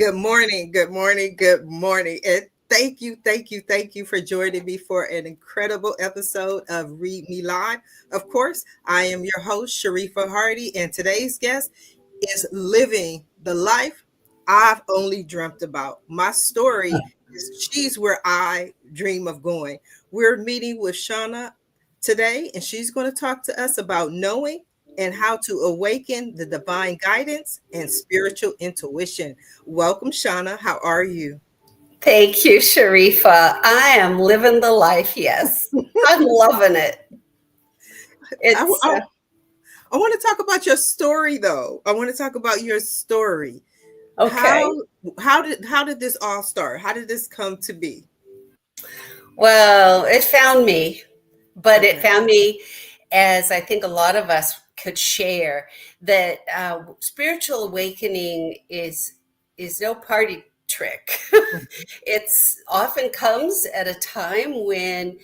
Good morning, good morning, good morning. And thank you for joining me for an incredible episode of Read Me Live. Of course, I am your host, Sharifa Hardy, and today's guest is living the life I've only dreamt about. My story is she's where I dream of going. We're meeting with Shawna today, and she's going to talk to us about knowing and how to awaken the divine guidance and spiritual intuition. Welcome, Shawna. How are you? Thank you, Sharifa. I am living the life. Yes, I'm loving it. I, It's I, I want to talk about your story, though. I want to talk about your story. okay. How how did this all start? How did this come to be? Well, it found me, but it Okay. found me as I think a lot of us could share that spiritual awakening is no party trick. It's often comes at a time when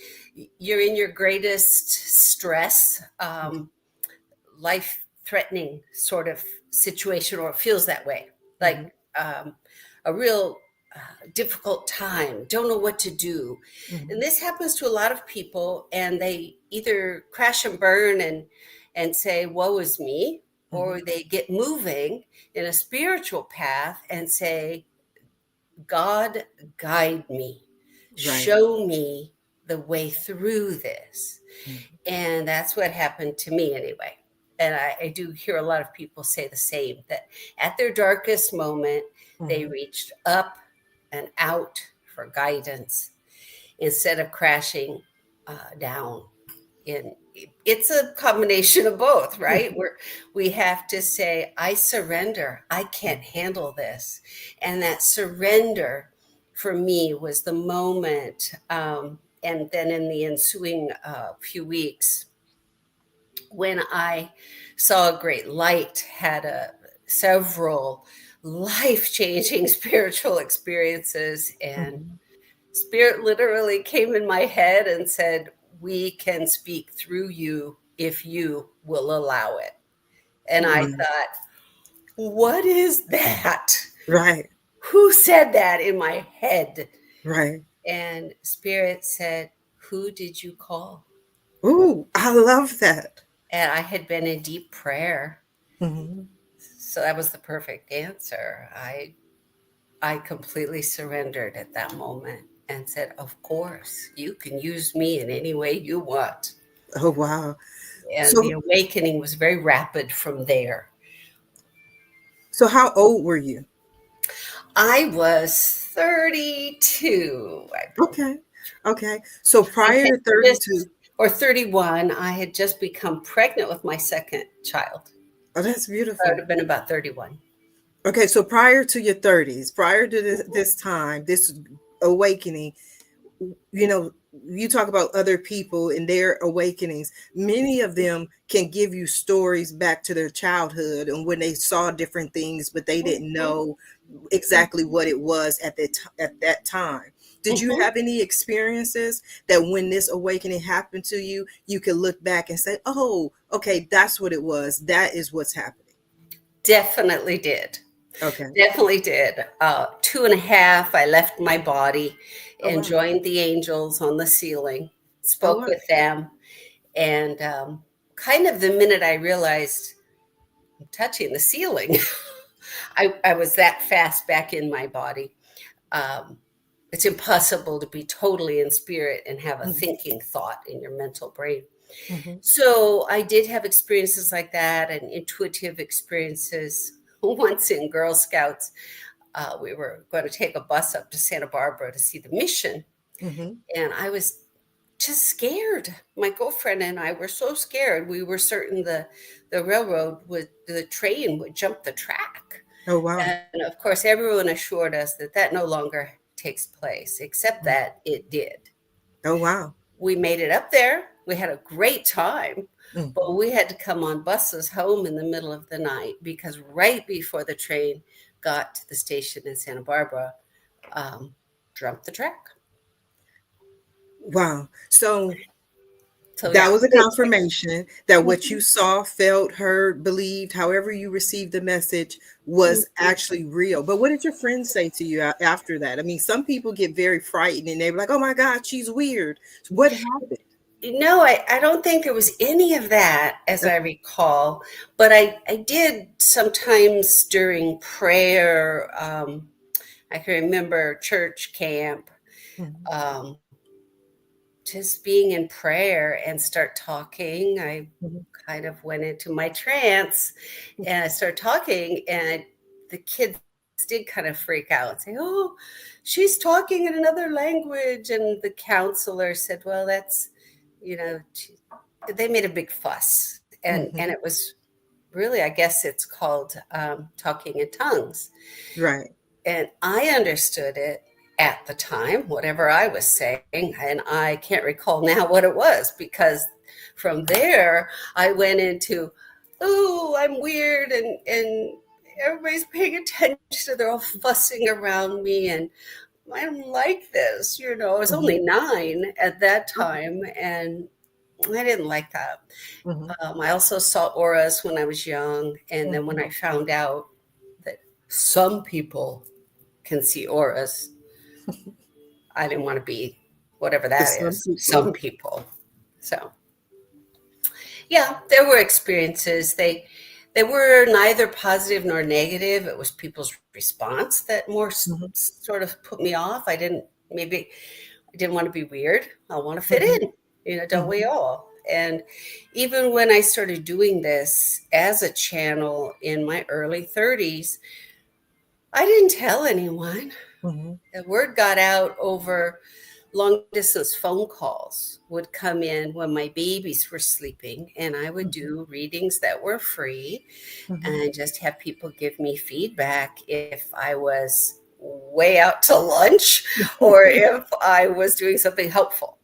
you're in your greatest stress. Life threatening sort of situation, or it feels that way, like Mhm, um, a real difficult time, don't know what to do. And mhm, this happens to a lot of people, and they either crash and burn and say, woe is me, or mhm. they get moving in a spiritual path and say, God, guide me, Right. show me the way through this. Mhm, And that's what happened to me anyway. And I do hear a lot of people say the same, that at their darkest moment, they mhm. reached up and out for guidance instead of crashing down. In it's a combination of both, right? Where we have to say, I surrender. I can't handle this. And that surrender for me was the moment. And then in the ensuing few weeks, when I saw a great light, had several life changing spiritual experiences, and Mhm. spirit literally came in my head and said, we can speak through you if you will allow it. And I Right. thought, what is that? Right. Who said that in my head? Right. And spirit said, who did you call? Ooh, I love that. And I had been in deep prayer. Mhm. So that was the perfect answer. I completely surrendered at that moment and said, of course, you can use me in any way you want. Oh, wow. And the So awakening was very rapid from there. so how old were you? I was 32, I believe. Okay. Okay. So I prior had to just, 32, or 31, I had just become pregnant with my second child. oh, that's I would beautiful. have been about 31. Okay, so prior to your 30s, prior to this time, this awakening, you know, you talk about other people and their awakenings. Many of them can give you stories back to their childhood and when they saw different things, but they didn't Mhm, know exactly what it was at that time. Did you mhm. have any experiences that when this awakening happened to you, you could look back and say, "Oh, okay, that's what it was. That is what's happening." Definitely did. Okay. Definitely did. Two and a half, I left my body Oh and wow. joined the angels on the ceiling, Oh spoke wow. with them. And kind of the minute I realized I'm touching the ceiling, I was that fast back in my body. Um, it's impossible to be totally in spirit and have a Mhm, thinking thought in your mental brain. mhm, So I did have experiences like that, and intuitive experiences. Once in Girl Scouts, we were going to take a bus up to Santa Barbara to see the mission. mhm. And I was just scared. My girlfriend and I were so scared. We were certain the train would jump the track. Oh wow. And of course, everyone assured us that that no longer takes place, except Mm. that it did. Oh wow. We made it up there. We had a great time, but Mhm. we had to come on buses home in the middle of the night because right before the train got to the station in Santa Barbara, um, jumped the track. Wow. So So That yeah, was a confirmation that what you saw, felt, heard, believed, however you received the message was actually real. But what did your friends say to you after that? I mean, some people get very frightened and they're like, oh my God, she's weird. What happened? no, I don't think there was any of that as I recall, but I did sometimes during prayer. I can remember church camp, Mhm, um, just being in prayer and start talking. I mhm, kind of went into my trance and I started talking, and the kids did kind of freak out and say, "Oh, she's talking in another language." And the counselor said, "Well, that's, you know, they made a big fuss." And mhm. it was really, I guess it's called talking in tongues. Right. And I understood it at the time, whatever I was saying, and I can't recall now what it was, because from there I went into, oh, I'm weird, and everybody's paying attention. They're all fussing around me, and I don't like this. I was only Mhm. 9 at that Okay. time, and I didn't like that. Mhm, I also saw auras when I was young, and then when mhm. I found out that some people can see auras, I didn't want to be whatever The that some is, people. some people. So yeah, there were experiences. They were neither positive nor negative. It was people's response that more Mhm, sort of put me off. Maybe I didn't want to be weird. I want to fit mhm, in, don't we mhm, all? And even when I started doing this as a channel in my early 30s, I didn't tell anyone. mhm, The word got out over long distance phone calls would come in when my babies were sleeping, and I would mhm, do readings that were free mhm, and just have people give me feedback if I was way out to lunch or if I was doing something helpful.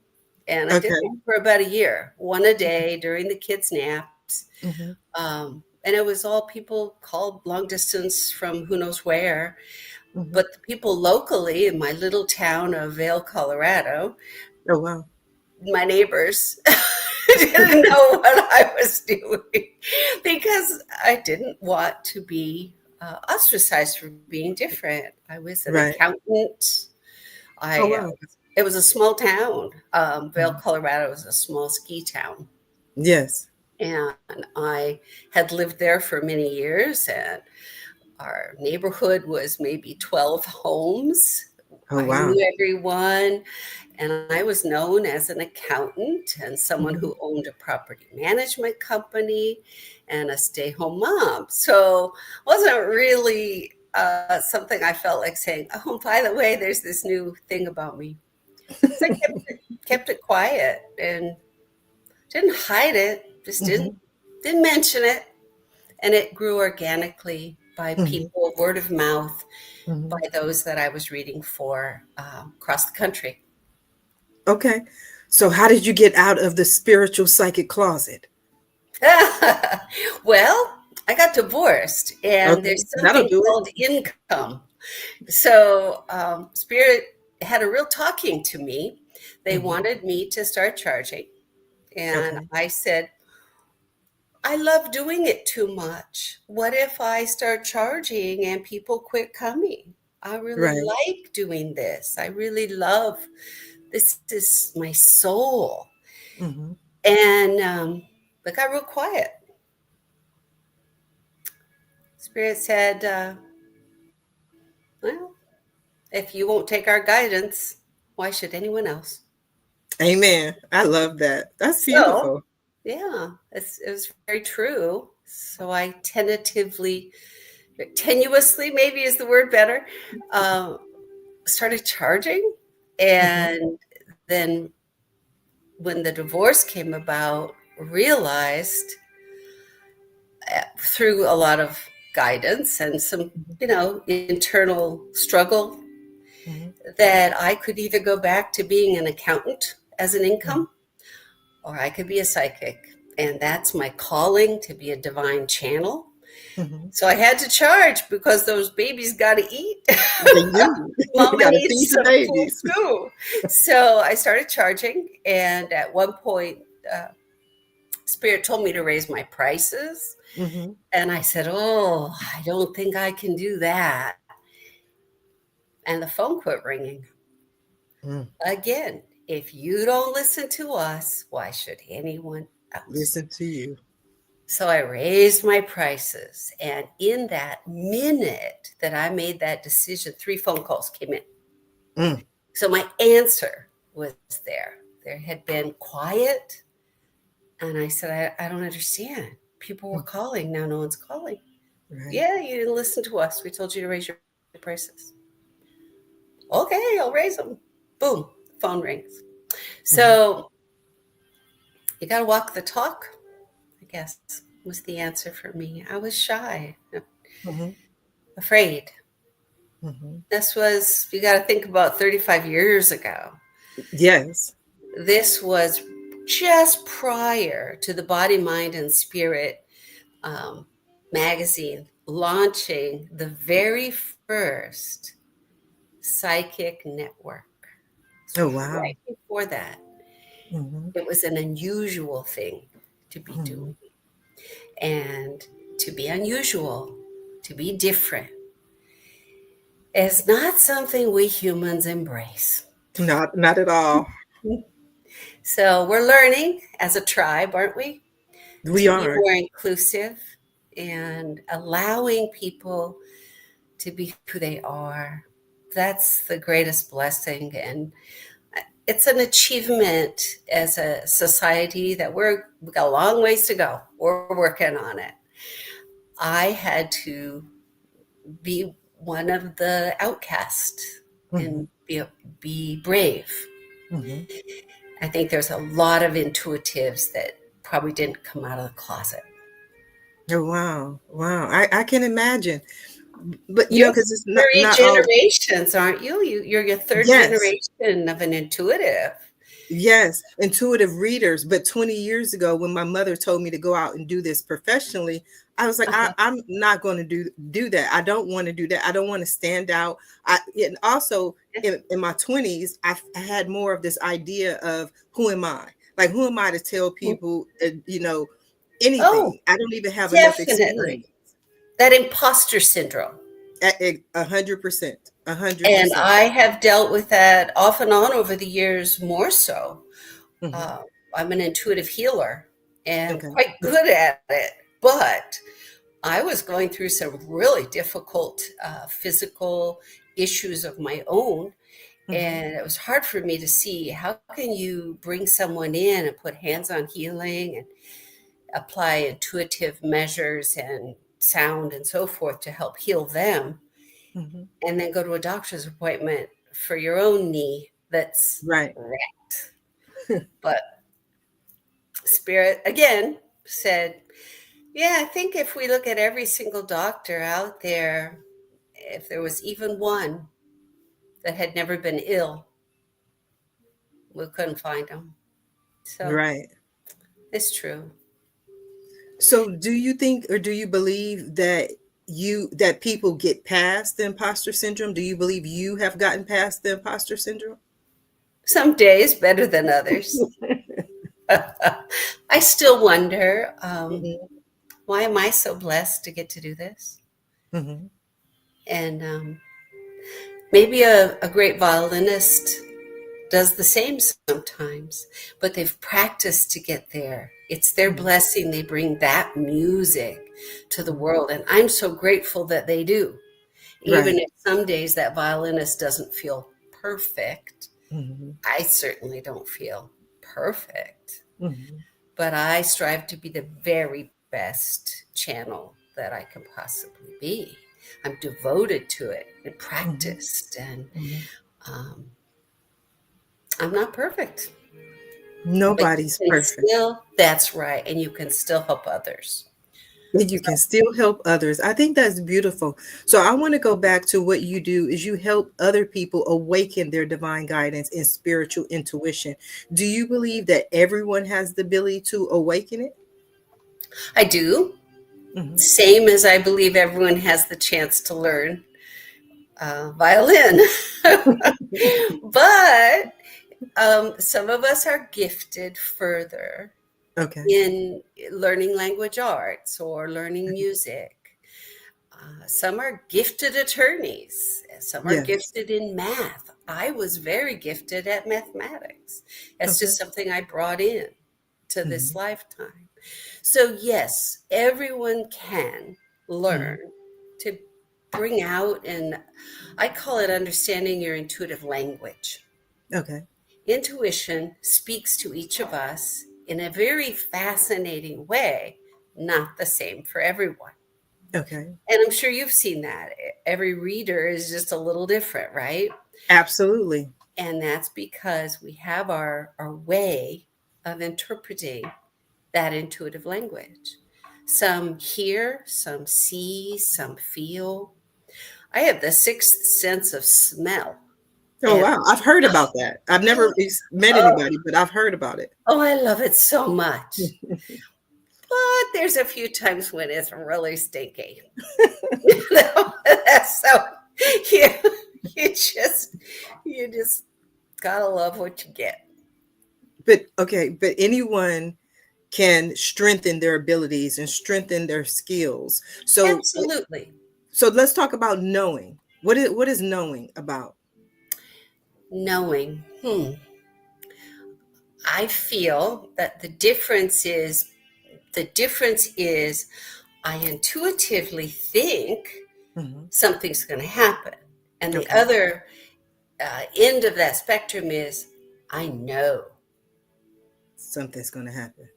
And I did that Okay. for about a year, one a day during the kids' naps. Mhm, And it was all people called long distance from who knows where. mhm. But the people locally in my little town of Vail, Colorado, Oh, wow. my neighbors, didn't know what I was doing because I didn't want to be ostracized for being different. I was an Right. accountant. Oh, I wow. It was a small town. Vail, Mhm. Colorado is a small ski town, Yes. and I had lived there for many years. And our neighborhood was maybe 12 homes. Oh, I wow. knew everyone, and I was known as an accountant and someone who Mhm, owned a property management company and a stay home mom. So it wasn't really something I felt like saying, oh, by the way, there's this new thing about me. So I kept it quiet and didn't hide it, just mhm, didn't mention it. And it grew organically by mhm, people, word of mouth, by mhm. those that I was reading for across the country. Okay. So how did you get out of the spiritual psychic closet? Well, I got divorced, and Okay. there's That'll something do it. called income. So, Spirit had a real talking to me. They Mhm. wanted me to start charging. And Okay. I said, I love doing it too much. What if I start charging and people quit coming? I really Right. like doing this. I really love this is my soul. Mhm. And I got real quiet. Spirit said, well, if you won't take our guidance, why should anyone else? Amen. I love that. That's So, beautiful. yeah, it was very true. So I tentatively, tenuously, maybe is the word better, uh, started charging. Mhm. And then when the divorce came about, realized through a lot of guidance and some, Mhm. internal struggle, Mhm. that I could either go back to being an accountant as an Mhm. income, or I could be a psychic. And that's my calling, to be a divine channel. Mhm. So I had to charge because those babies got to eat. They do. You Mama gotta needs feed the some food babies. too. So I started charging. And at one point, uh, Spirit told me to raise my prices. Mm-hmm. And I said, "Oh, I don't think I can do that." And the phone quit ringing. Mm. Again, if you don't listen to us, why should anyone else? Listen to you. So I raised my prices. And in that minute that I made that decision, 3 phone calls came in. Mm. So my answer was there. There had been quiet. And I said, I don't understand. People were Mm. calling. Now no one's calling. Right. Yeah, you didn't listen to us. We told you to raise your prices. Okay, I'll raise them. Boom, phone rings. Mm-hmm. So you got to walk the talk, I guess, was the answer for me. I was shy, Mm-hmm. afraid. Mm-hmm. This was, you got to think about 35 years ago. Yes. This was just prior to the Body, Mind, and Spirit um, magazine launching the very first psychic network. Oh, So wow. right before that, Mm-hmm. it was an unusual thing to be Mm-hmm. doing. And to be unusual, to be different, is not something we humans embrace. Not at all. So we're learning as a tribe, aren't we, We to be are. more inclusive and allowing people to be who they are. That's the greatest blessing. And it's an achievement as a society that we got a long ways to go. We're working on it. I had to be one of the outcasts Mm-hmm. and be brave. Mm-hmm. I think there's a lot of intuitives that probably didn't come out of the closet. Oh, wow. Wow. I can imagine. But You're because it's three not all. generations, aren't you? You're your third Yes. generation of an intuitive. Yes, intuitive readers. But 20 years ago, when my mother told me to go out and do this professionally, I was like, Uh-huh. I'm not going to do that. I don't want to do that. I don't want to stand out. And also in my 20s, I had more of this idea of who am I? Like, who am I to tell people, Oh, anything? I don't even have enough experience. definitely. That imposter syndrome. 100%, a hundred And percent. I have dealt with that off and on over the years more so. Mhm. Uh, I'm an intuitive healer and Okay. quite good at it, but I was going through some really difficult physical issues of my own. Mhm. And it was hard for me to see how can you bring someone in and put hands on healing and apply intuitive measures and sound and so forth to help heal them, Mhm. and then go to a doctor's appointment for your own knee that's Right. wrecked. But Spirit again said, yeah, I think if we look at every single doctor out there, if there was even one that had never been ill, we couldn't find them. So Right. it's true. So do you think or do you believe that that people get past the imposter syndrome? Do you believe you have gotten past the imposter syndrome? Some days better than others. I still wonder, Mhm. why am I so blessed to get to do this? Mhm. And maybe a great violinist does the same sometimes, but they've practiced to get there. It's their Mhm. blessing. They bring that music to the Mhm. world. And I'm so grateful that they do. Even Right. if some days that violinist doesn't feel perfect, Mhm. I certainly don't feel perfect, Mhm. but I strive to be the very best channel that I can possibly be. I'm devoted to it and Mhm. practiced, and Mhm. um, I'm not perfect, but you Nobody's can perfect. still, that's right, and you can still help others. And you can still help others. I think that's beautiful. So I want to go back to what you do is you help other people awaken their divine guidance and spiritual intuition. Do you believe that everyone has the ability to awaken it? I do, Mhm. same as I believe everyone has the chance to learn violin. But Some of us are gifted further Okay. in learning language arts or learning music. Some are gifted attorneys. Some are Yes. gifted in math. I was very gifted at mathematics. That's Okay. just something I brought in to this Hmm. lifetime. So, yes, everyone can Hmm. learn to bring out, and I call it understanding your intuitive language. Okay. Intuition speaks to each of us in a very fascinating way, not the same for everyone. Okay. And I'm sure you've seen that. Every reader is just a little different, right? Absolutely. And that's because we have our way of interpreting that intuitive language. Some hear, some see, some feel. I have the sixth sense of smell. Oh, And wow. I've heard about that. I've never met oh, anybody, but I've heard about it. oh, I love it so much. But there's a few times when it's really stinky. So you, you just gotta love what you get. But okay, but anyone can strengthen their abilities and strengthen their skills. Absolutely. So let's talk about knowing. What is knowing about? Knowing. I feel that the difference is I intuitively think Hmm. something's going to happen. And the Okay. other end of that spectrum is I know. Something's going to happen.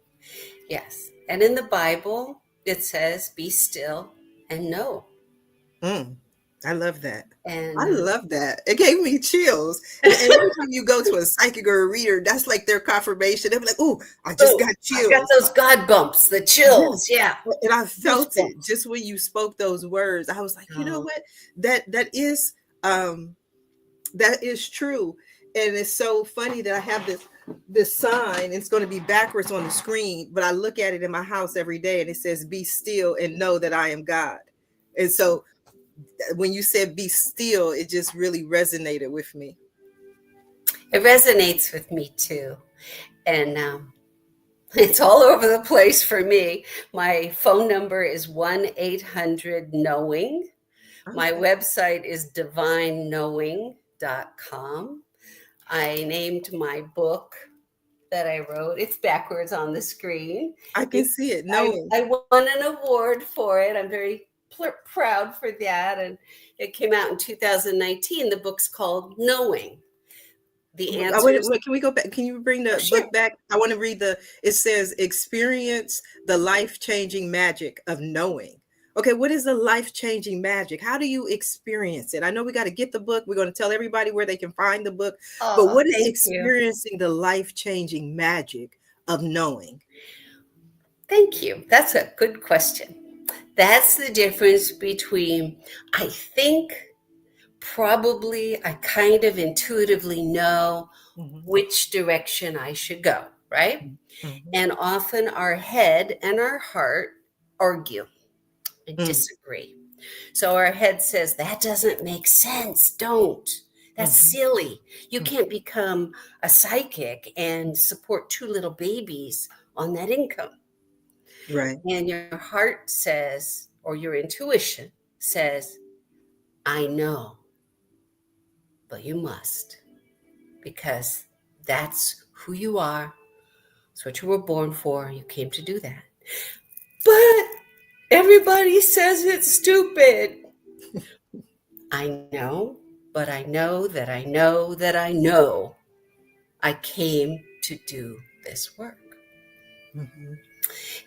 Yes. And in the Bible, it says, be still and know. Mm, I love that. I And love that. It gave me chills. And every time you go to a psychic or a reader, that's like their confirmation. They'll be like, "Oh, I just oh, got I got chills." those God bumps, the Yes. chills. Yeah. And I felt it Goosebumps. just when you spoke those words. I was like, you know Oh, what? Um that is true. And it's so funny that I have this sign. It's going to be backwards on the screen, but I look at it in my house every day and it says, "Be still and know that I am God." And so when you said be still, it just really resonated with me. it resonates with me too. And it's all over the place for me. My phone number is 1-800 knowing. My Okay. website is divineknowing.com. I named my book that I wrote, it's backwards on the screen. I can see it knowing. I won an award for it. I'm very proud for that. And it came out in 2019. The book's called Knowing. The answers. Wait, can we go back? Can you bring Oh, the sure. book back? I want to read it says, experience the life changing magic of knowing. Okay, what is the life changing magic? How do you experience it? I know we got to get the book. We're going to tell everybody where they can find the book. But Oh, what is thank you. experiencing the life changing magic of knowing? Thank you. That's a good question. That's the difference between, I think, probably I kind of intuitively know Hmm. which direction I should go, right? Hmm. And often our head and our heart argue and Hmm. disagree. So our head says, that doesn't make sense. Don't. That's Hmm. silly. You Hmm. can't become a psychic and support two little babies on that income. Right. And your heart says, or your intuition says, I know, but you must, because that's who you are. It's what you were born for. You came to do that. But everybody says it's stupid. I know, but I know that I know that I know I came to do this work. Hmm.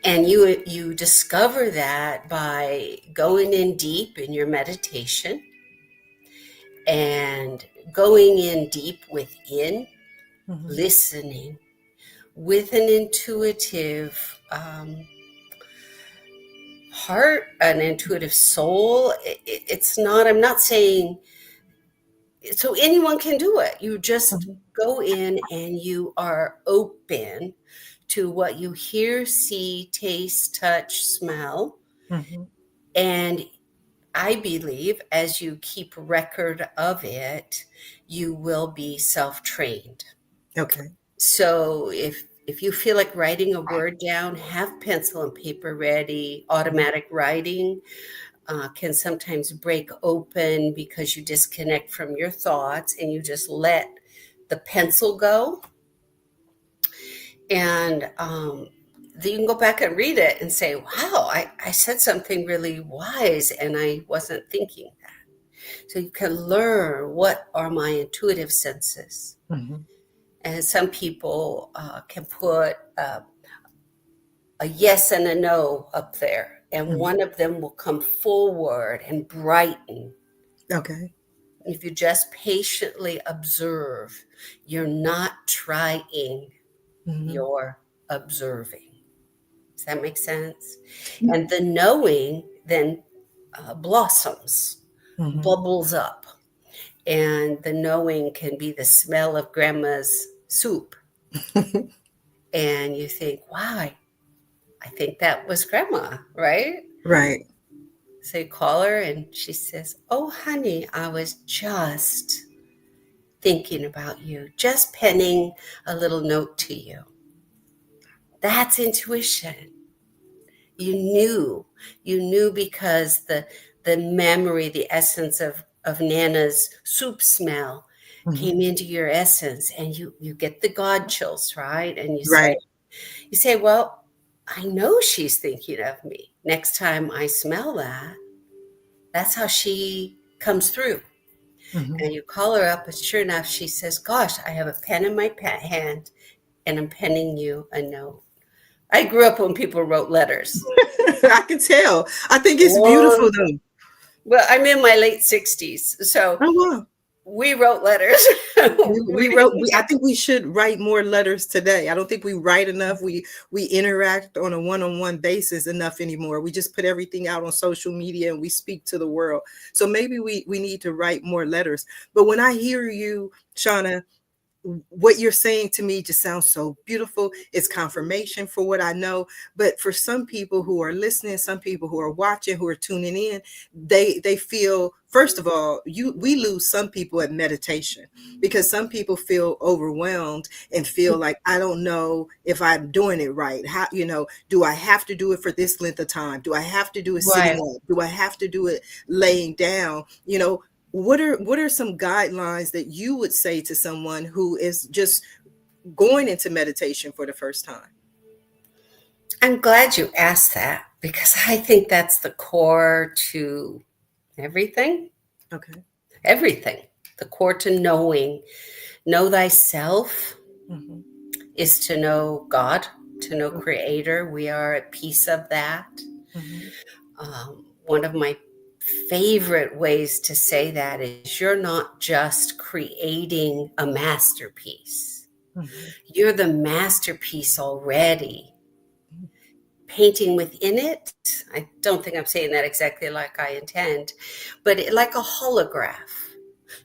And you discover that by going in deep in your meditation and going in deep within, Hmm. listening with an intuitive heart, an intuitive soul. It's not, I'm not saying, so anyone can do it. You just Hmm. go in and you are open to what you hear, see, taste, touch, smell. Hmm. And I believe as you keep record of it, you will be self trained. Okay. So if you feel like writing a word down, have pencil and paper ready. Mhm. Automatic writing can sometimes break open because you disconnect from your thoughts and you just let the pencil go. And then you can go back and read it and say, wow, I said something really wise and I wasn't thinking that. So you can learn what are my intuitive senses. Mhm. And some people can put a yes and a no up there, and Mhm. one of them will come forward and brighten. Okay. If you just patiently observe, you're not trying, Mhm. you're observing. Does that make sense? And the knowing then blossoms, Mhm. bubbles up. And the knowing can be the smell of grandma's soup. And you think, wow, I think that was grandma, right? Right. So you call her and she says, oh, honey, I was just thinking about you, just penning a little note to you. That's intuition. You knew. You knew because the memory, the essence of Nana's soup smell Mhm. came into your essence and you get the God chills, right? And Right. you say, well, I know she's thinking of me. Next time I smell that, that's how she comes through. Mhm. And you call her up, and sure enough, she says, gosh, I have a pen in my hand, and I'm penning you a note. I grew up when people wrote letters. I can tell. I think it's beautiful Long, though. well, I'm in my late 60s, so Oh wow. we wrote letters. We We wrote. didn't I have, think we should write more letters today. I don't think we write enough. We interact on a one-on-one basis enough anymore. We just put everything out on social media and we speak to the world. So maybe we need to write more letters. But when I hear you, Shawna, what you're saying to me just sounds so beautiful. It's confirmation for what I know. But for some people who are listening, some people who are watching, who are tuning in, they feel, first of all, we lose some people at meditation because some people feel overwhelmed and feel like, I don't know if I'm doing it right. How, do I have to do it for this length of time? Do I have to do it sitting right. up? Do I have to do it laying down? What are some guidelines that you would say to someone who is just going into meditation for the first time? I'm glad you asked that because I think that's the core to everything. Okay. Everything. The core to knowing. Know thyself Hmm. is to know God, to know Creator. We are a piece of that. Hmm. One of my favorite ways to say that is you're not just creating a masterpiece, Hmm. you're the masterpiece already. Painting within it, I don't think I'm saying that exactly like I intend, but like a holograph.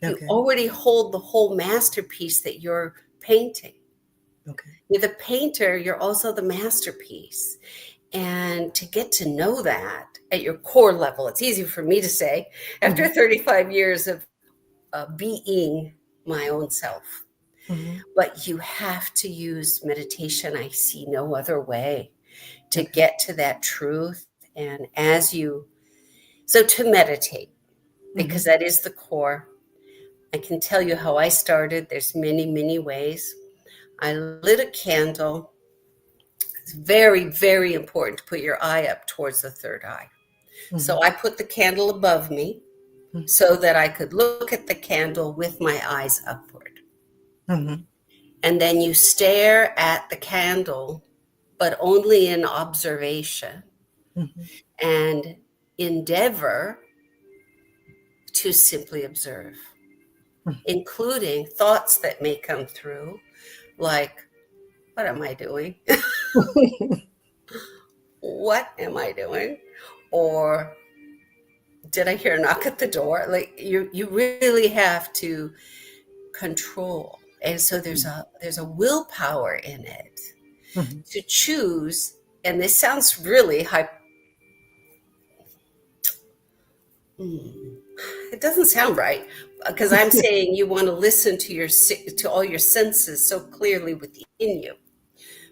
You Okay. already hold the whole masterpiece that you're painting. Okay. You're the painter, you're also the masterpiece. And to get to know that at your core level, it's easy for me to say after Hmm. 35 years of being my own self. Hmm. But you have to use meditation. I see no other way to Okay. get to that truth. And so to meditate, because Hmm. that is the core, I can tell you how I started. There's many, many ways. I lit a candle. It's very, very important to put your eye up towards the third eye. So Hmm. I put the candle above me so that I could look at the candle with my eyes upward. Hmm. And then you stare at the candle, but only in observation, Hmm. and endeavor to simply observe, including thoughts that may come through, like, what am I doing? What am I doing? Or did I hear a knock at the door? Like you really have to control. And so there's a willpower in it Hmm. to choose. And this sounds really it doesn't sound right because I'm saying you want to listen to to all your senses so clearly within you.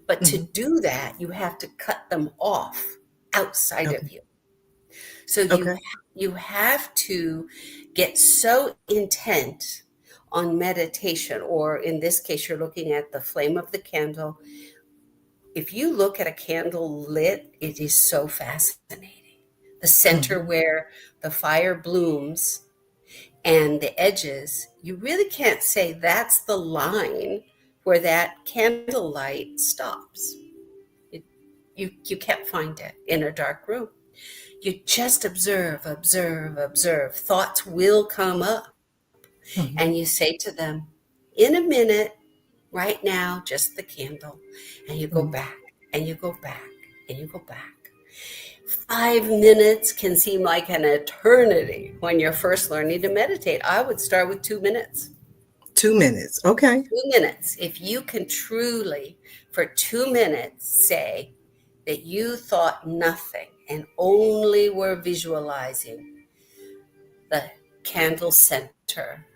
But to Hmm. do that, you have to cut them off outside of Okay. you. So Okay. you have to get so intent on meditation, or in this case, you're looking at the flame of the candle. If you look at a candle lit, it is so fascinating. The center Hmm. where the fire blooms and the edges, you really can't say that's the line where that candlelight stops. It, you can't find it in a dark room. You just observe, observe, observe. Thoughts will come up, and you Hmm. say to them, in a minute, right now, just the candle, and you go Hmm. back, and you go back, and you go back. 5 minutes can seem like an eternity when you're first learning to meditate. I would start with 2 minutes. 2 minutes. Okay. 2 minutes. If you can truly, for 2 minutes, say that you thought nothing and only were visualizing the candle center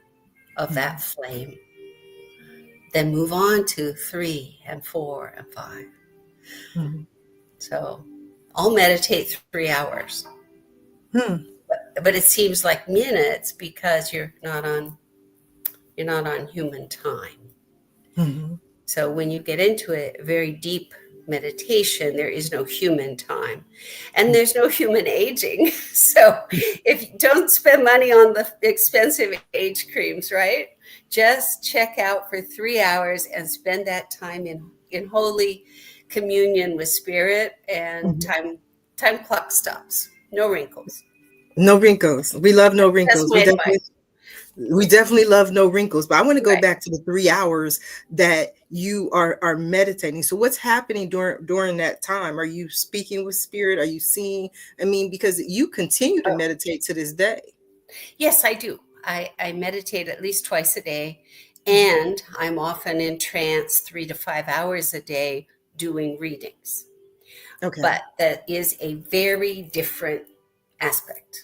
of that Hmm. flame, then move on to 3 and 4 and 5. Hmm. So I'll meditate 3 hours, Hmm. but it seems like minutes because you're not on human time. Hmm. So when you get into a very deep meditation, there is no human time and there's no human aging. So if you don't spend money on the expensive age creams, right? Just check out for 3 hours and spend that time in holy communion with spirit, and Hmm. time clock stops. No wrinkles. No wrinkles. We love no That's wrinkles. my advice. We definitely love no wrinkles. But I want to go Right. back to the 3 hours that you are meditating. So what's happening during that time? Are you speaking with spirit? Are you seeing? I mean, because you continue to Oh, meditate to this day. yes, I do. I meditate at least twice a day, Mhm. and I'm often in trance 3 to 5 hours a day doing readings. Okay. But that is a very different aspect.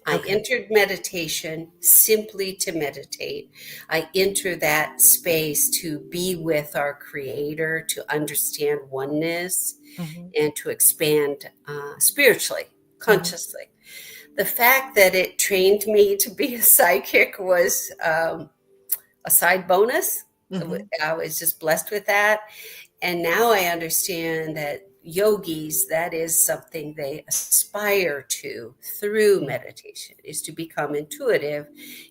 I Okay. entered meditation simply to meditate. I enter that space to be with our Creator, to understand oneness, Hmm. and to expand spiritually, Hmm. consciously. The fact that it trained me to be a psychic was a side bonus. Hmm. I was just blessed with that. And now I understand that yogis, that is something they aspire to through meditation, is to become intuitive,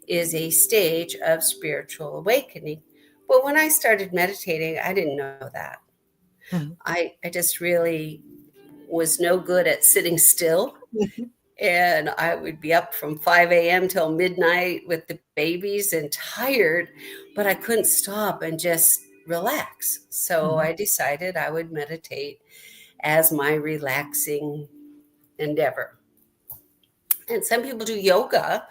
is a stage of spiritual awakening. But when I started meditating, I didn't know that. Hmm. I just really was no good at sitting still, and I would be up from 5 a.m. till midnight with the babies and tired, but I couldn't stop and just relax. So Hmm. I decided I would meditate as my relaxing endeavor. And some people do yoga.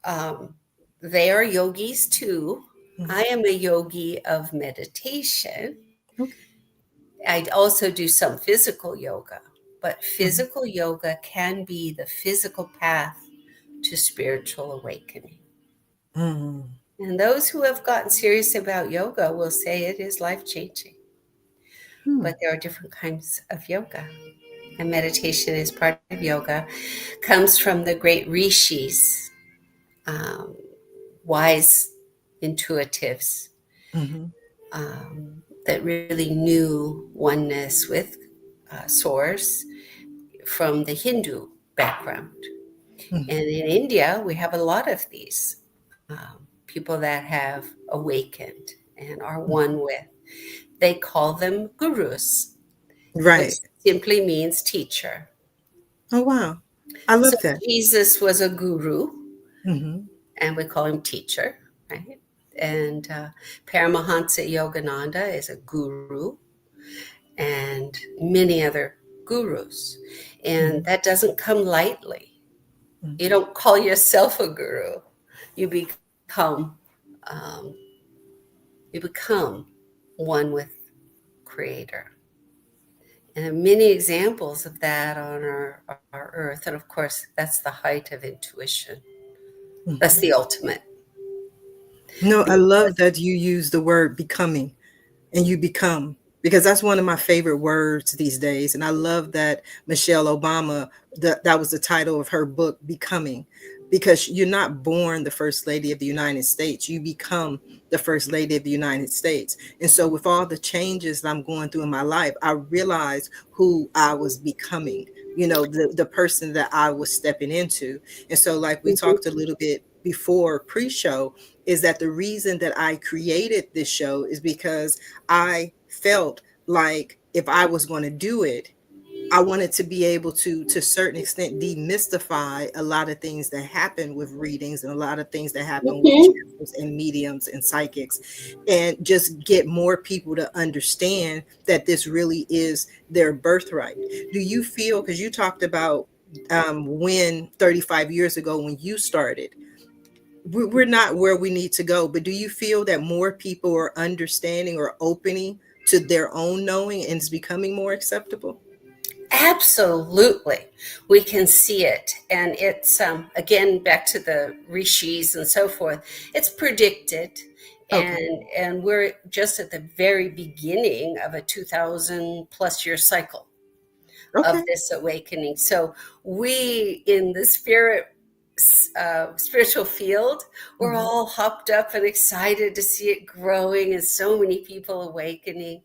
Um, they are yogis too. Hmm. I am a yogi of meditation. Okay. I also do some physical yoga, but Hmm. physical yoga can be the physical path to spiritual awakening. Hmm. And those who have gotten serious about yoga will say it is life changing. Hmm. But there are different kinds of yoga. And meditation is part of yoga, comes from the great rishis, um, wise intuitives, Hmm. that really knew oneness with source from the Hindu background. And Hmm. in India, we have a lot of these people that have awakened and are one with. They call them gurus, which Right. simply means teacher. Oh, wow. I So love that. Jesus was a guru, Hmm. and we call him teacher, right? And Paramahansa Yogananda is a guru, and many other gurus. And Hmm. that doesn't come lightly. Hmm. You don't call yourself a guru. You become um, you become one with Creator. And there are many examples of that on our earth. And of course, that's the height of intuition. That's Mhm. the ultimate. No, I love Because that you use the word becoming. And you become, because that's one of my favorite words these days. And I love that Michelle Obama, that was the title of her book, Becoming, because you're not born the first lady of the United States, you become the first lady of the United States. And so with all the changes that I'm going through in my life, I realized who I was becoming, the person that I was stepping into. And so, like we Mhm. talked a little bit before pre-show, is that the reason that I created this show is because I felt like if I was going to do it, I wanted to be able to a certain extent, demystify a lot of things that happen with readings and a lot of things that happen with Mhm. channels and mediums and psychics, and just get more people to understand that this really is their birthright. Do you feel, because you talked about when 35 years ago when you started, we're not where we need to go, but do you feel that more people are understanding or opening to their own knowing and it's becoming more acceptable? Absolutely. We can see it. And it's, again, back to the rishis and so forth, it's predicted. Okay. And we're just at the very beginning of a 2000 plus year cycle of Okay. this awakening. So we in the spiritual field, we're Mhm. all hopped up and excited to see it growing and so many people awakening.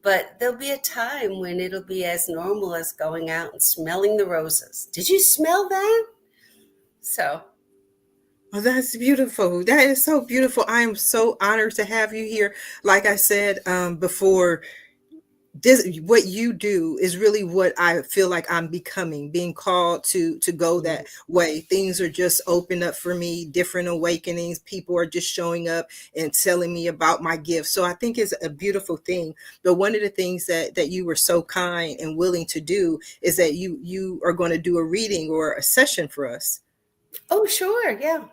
But there'll be a time when it'll be as normal as going out and smelling the roses. Did you smell that? So, Oh, that's beautiful. That is so beautiful. I am so honored to have you here. Like I said before, this, what you do is really what I feel like I'm becoming, being called to go that way. Things are just open up for me, different awakenings, people are just showing up and telling me about my gifts. So I think it's a beautiful thing. But one of the things that you were so kind and willing to do is that you are going to do a reading or a session for us. oh, sure, yeah.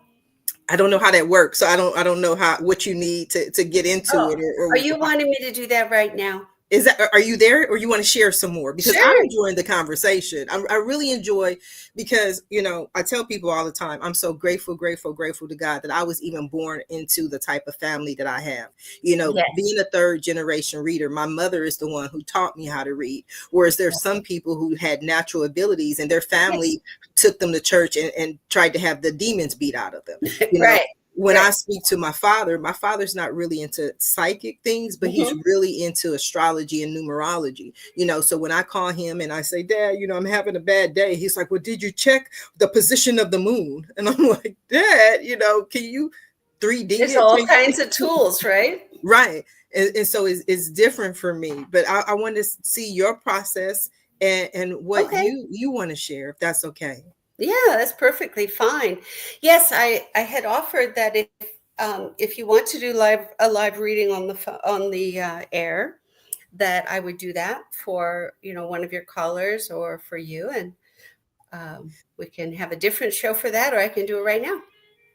I don't know how that works, so I don't know how, what you need to get into Oh, it, are or you wanting me to do that right now? is that, are you there, or you want to share some more? Because I'm Sure. enjoying the conversation. I really enjoy, because I tell people all the time, I'm so grateful, grateful, grateful to God that I was even born into the type of family that I have. Yes. Being a third generation reader, my mother is the one who taught me how to read, whereas there's some people who had natural abilities and their Yes. family took them to church and tried to have the demons beat out of them. you know Right. when I Right. speak to my father's not really into psychic things, but he's Hmm. really into astrology and numerology. So when I call him and I say, Dad, I'm having a bad day, he's like, well, did you check the position of the moon? And I'm like, Dad, can you 3D There's it? all kinds of tools, right? Right. And so it's different for me, but I want to see your process and what Okay. you want to share, if that's okay. Yeah, that's perfectly fine. Yes, I had offered that if you want to do a live reading on on the air, that I would do that for one of your callers or for you, and we can have a different show for that, or I can do it right now.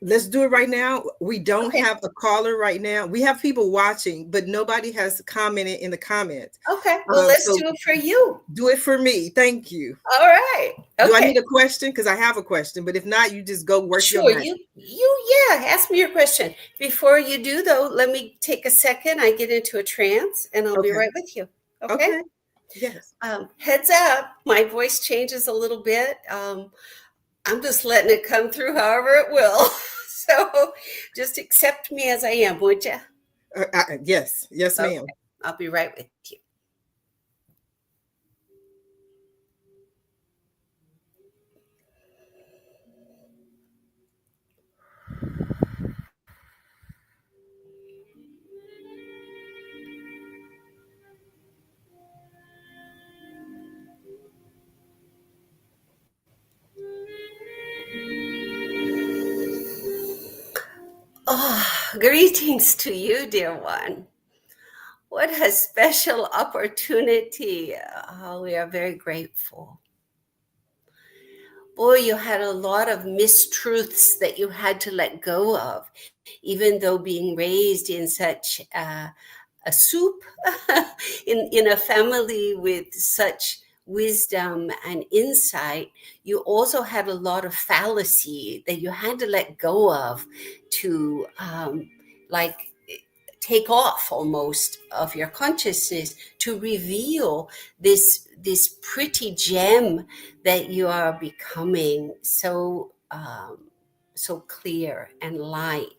Let's do it right now. We don't Okay. have a caller right now. We have people watching, but nobody has commented in the comments. Okay. Well, let's So do it for you. do it for me. Thank you. All right. Do I Okay. need a question? Because I have a question, but if not, you just go work your Sure. magic. Yeah. Ask me your question. Before you do, though, let me take a second. I get into a trance, and I'll be Okay. right with you. Okay. Okay. Yes. Heads up, my voice changes a little bit. I'm just letting it come through however it will. So just accept me as I am, would you? Yes. Yes, Okay. ma'am. I'll be right with you. Oh, greetings to you, dear one. What a special opportunity. Oh, we are very grateful. Boy, you had a lot of mistruths that you had to let go of, even though being raised in such a soup, in a family with such wisdom and insight, you also had a lot of fallacy that you had to let go of to like take off almost of your consciousness to reveal this pretty gem that you are becoming so clear and light.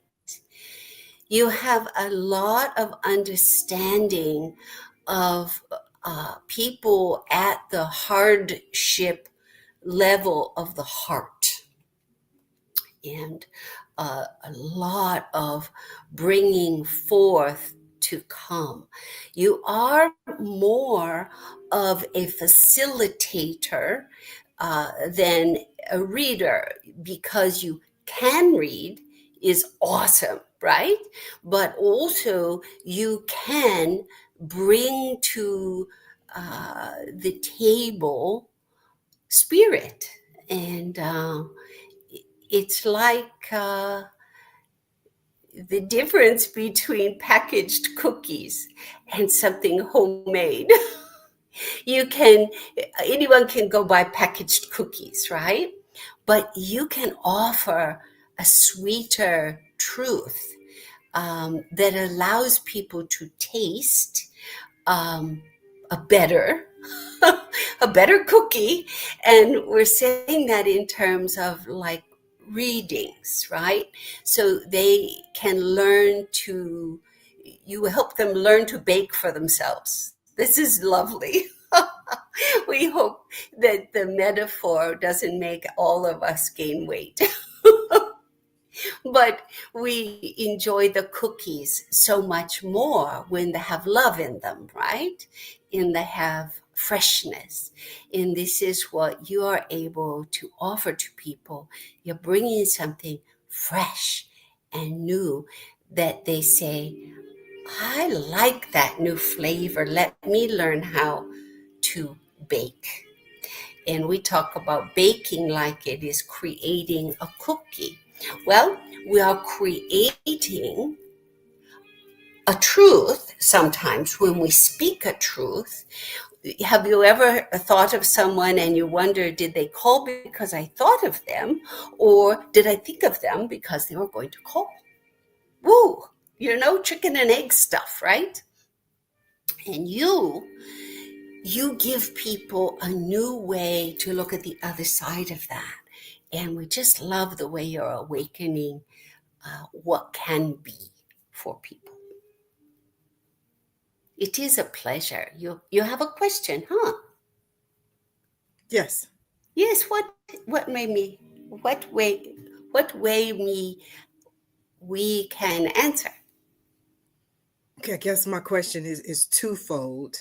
You have a lot of understanding of people at the hardship level of the heart, and a lot of bringing forth to come. You are more of a facilitator than a reader, because you can read is awesome, right? But also you can bring to the table spirit. And it's like the difference between packaged cookies and something homemade. You can, anyone can go buy packaged cookies, right? But you can offer a sweeter truth that allows people to taste um, a better a better cookie. And we're saying that in terms of like readings, right? So they can learn to, you help them learn to bake for themselves. This is lovely. We hope that the metaphor doesn't make all of us gain weight. But we enjoy the cookies so much more when they have love in them, right? And they have freshness. And this is what you are able to offer to people. You're bringing something fresh and new that they say, I like that new flavor. Let me learn how to bake. And we talk about baking like it is creating a cookie. Well, we are creating a truth sometimes when we speak a truth. Have you ever thought of someone and you wonder, did they call because I thought of them? Or did I think of them because they were going to call? Woo! Chicken and egg stuff, right? And you give people a new way to look at the other side of that. And we just love the way you're awakening what can be for people. It is a pleasure. You have a question, huh? Yes. Yes. What made me? What way we can answer? Okay, I guess my question is twofold.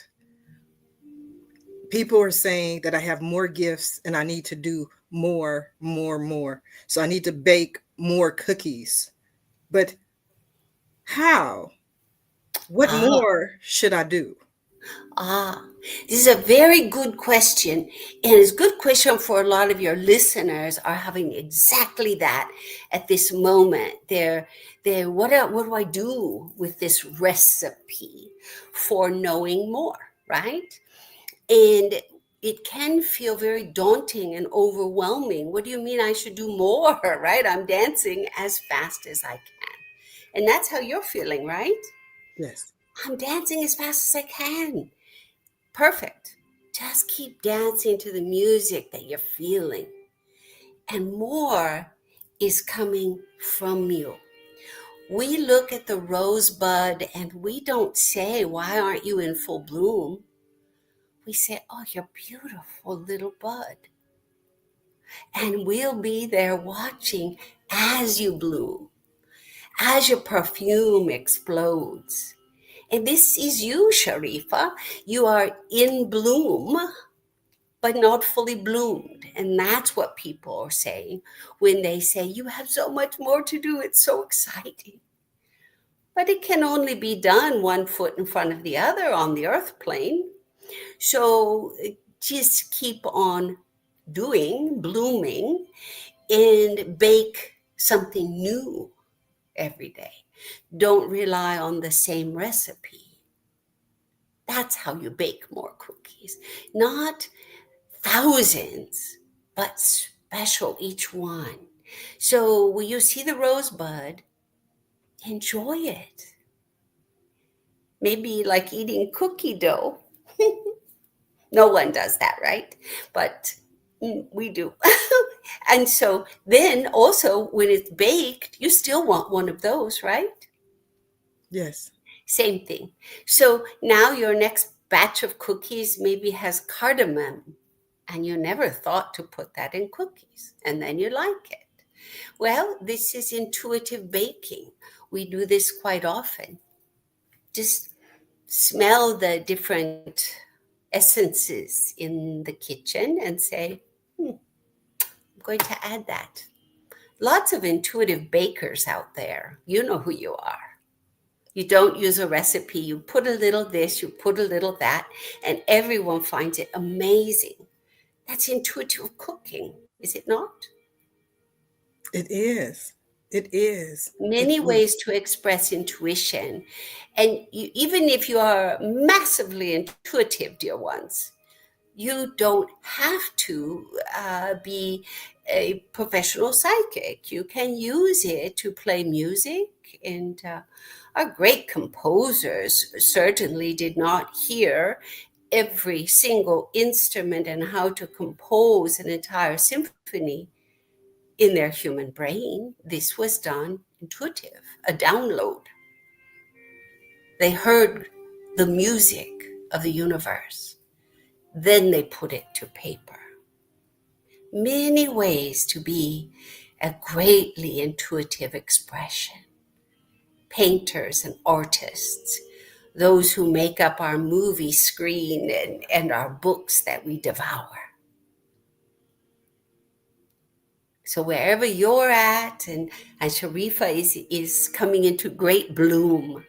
People are saying that I have more gifts and I need to do more, more, more. So I need to bake more cookies. But how? What Ah, more should I do? Ah, this is a very good question. And it's a good question for a lot of your listeners are having exactly that at this moment. What do I do with this recipe for knowing more, right? And it can feel very daunting and overwhelming. What do you mean I should do more, right? I'm dancing as fast as I can. And that's how you're feeling, right? Yes. I'm dancing as fast as I can. Perfect. Just keep dancing to the music that you're feeling. And more is coming from you. We look at the rosebud and we don't say, why aren't you in full bloom? We say, oh, you're beautiful little bud. And we'll be there watching as you bloom, as your perfume explodes. And this is you, Sharifa. You are in bloom, but not fully bloomed. And that's what people are saying when they say, you have so much more to do. It's so exciting. But it can only be done one foot in front of the other on the earth plane. So just keep on doing, blooming, and bake something new every day. Don't rely on the same recipe. That's how you bake more cookies. Not thousands, but special each one. So when you see the rosebud, enjoy it. Maybe like eating cookie dough. No one does that, right? But we do. And so then also when it's baked, you still want one of those, right? Yes. Same thing. So now your next batch of cookies maybe has cardamom, and you never thought to put that in cookies, and then you like it. Well, this is intuitive baking. We do this quite often. Just smell the different essences in the kitchen and say, I'm going to add that. Lots of intuitive bakers out there. You know who you are. You don't use a recipe. You put a little this, you put a little that, and everyone finds it amazing. That's intuitive cooking, is it not? It is. It is. It Many is. ways to express intuition. And even if you are massively intuitive, dear ones, you don't have to be a professional psychic. You can use it to play music. And our great composers certainly did not hear every single instrument and how to compose an entire symphony in their human brain. This was done intuitive, a download. They heard the music of the universe, then they put it to paper. Many ways to be a greatly intuitive expression. Painters and artists, those who make up our movie screen and our books that we devour. So wherever you're at, and Sharifa is coming into great bloom,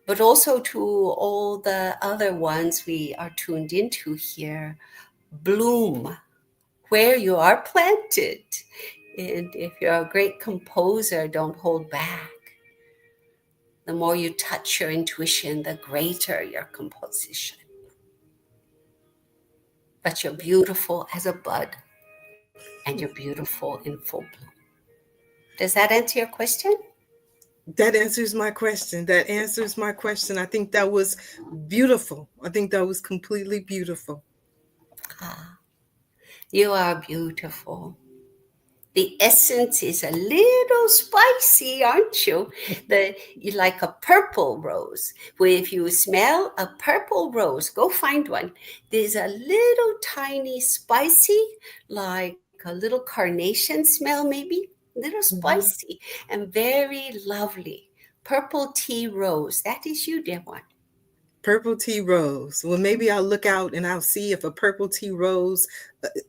but also to all the other ones we are tuned into here, bloom where you are planted. And if you're a great composer, don't hold back. The more you touch your intuition, the greater your composition. But you're beautiful as a bud, and you're beautiful in full bloom. Does that answer your question? That answers my question. That answers my question. I think that was beautiful. I think that was completely beautiful. Ah, you are beautiful. The essence is a little spicy, aren't you? You like a purple rose. Well, if you smell a purple rose, go find one. There's a little tiny spicy, like a little carnation smell, maybe. Little Mhm. spicy and very lovely. Purple tea rose. That is you, dear one. Purple tea rose. Well, maybe I'll look out and I'll see if a purple tea rose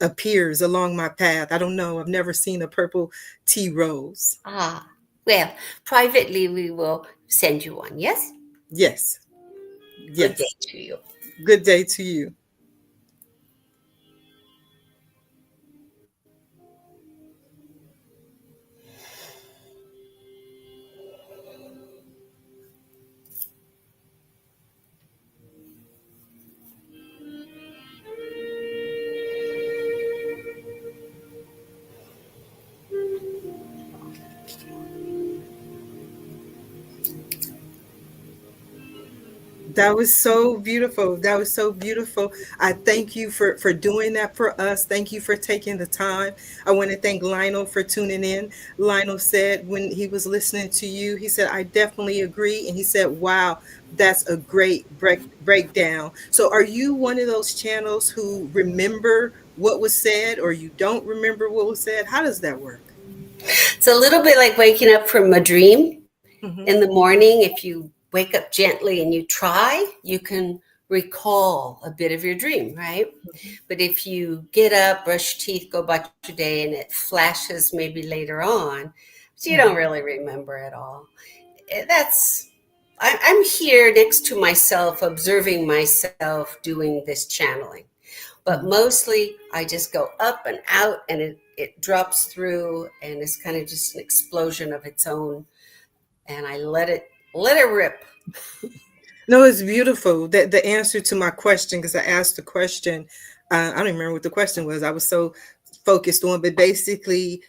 appears along my path. I don't know. I've never seen a purple tea rose. Ah, well, privately we will send you one. Yes? Yes. Good day Yes. to you. Good day to you. That was so beautiful. That was so beautiful. I thank you for doing that for us. Thank you for taking the time. I want to thank Lionel for tuning in. Lionel said when he was listening to you, he said, I definitely agree. And he said, wow, that's a great breakdown. So are you one of those channels who remember what was said or you don't remember what was said? How does that work? It's a little bit like waking up from a dream Hmm. in the morning. If you wake up gently and you try, you can recall a bit of your dream, right? But if you get up, brush your teeth, go about your day, and it flashes maybe later on, so you don't Hmm. really remember at all. That's I'm here next to myself, observing myself doing this channeling. But Hmm. mostly I just go up and out, and it drops through, and it's kind of just an explosion of its own, and I let it rip. No, it's beautiful. That the answer to my question, because I asked the question, I don't remember what the question was. I was so focused on, but basically,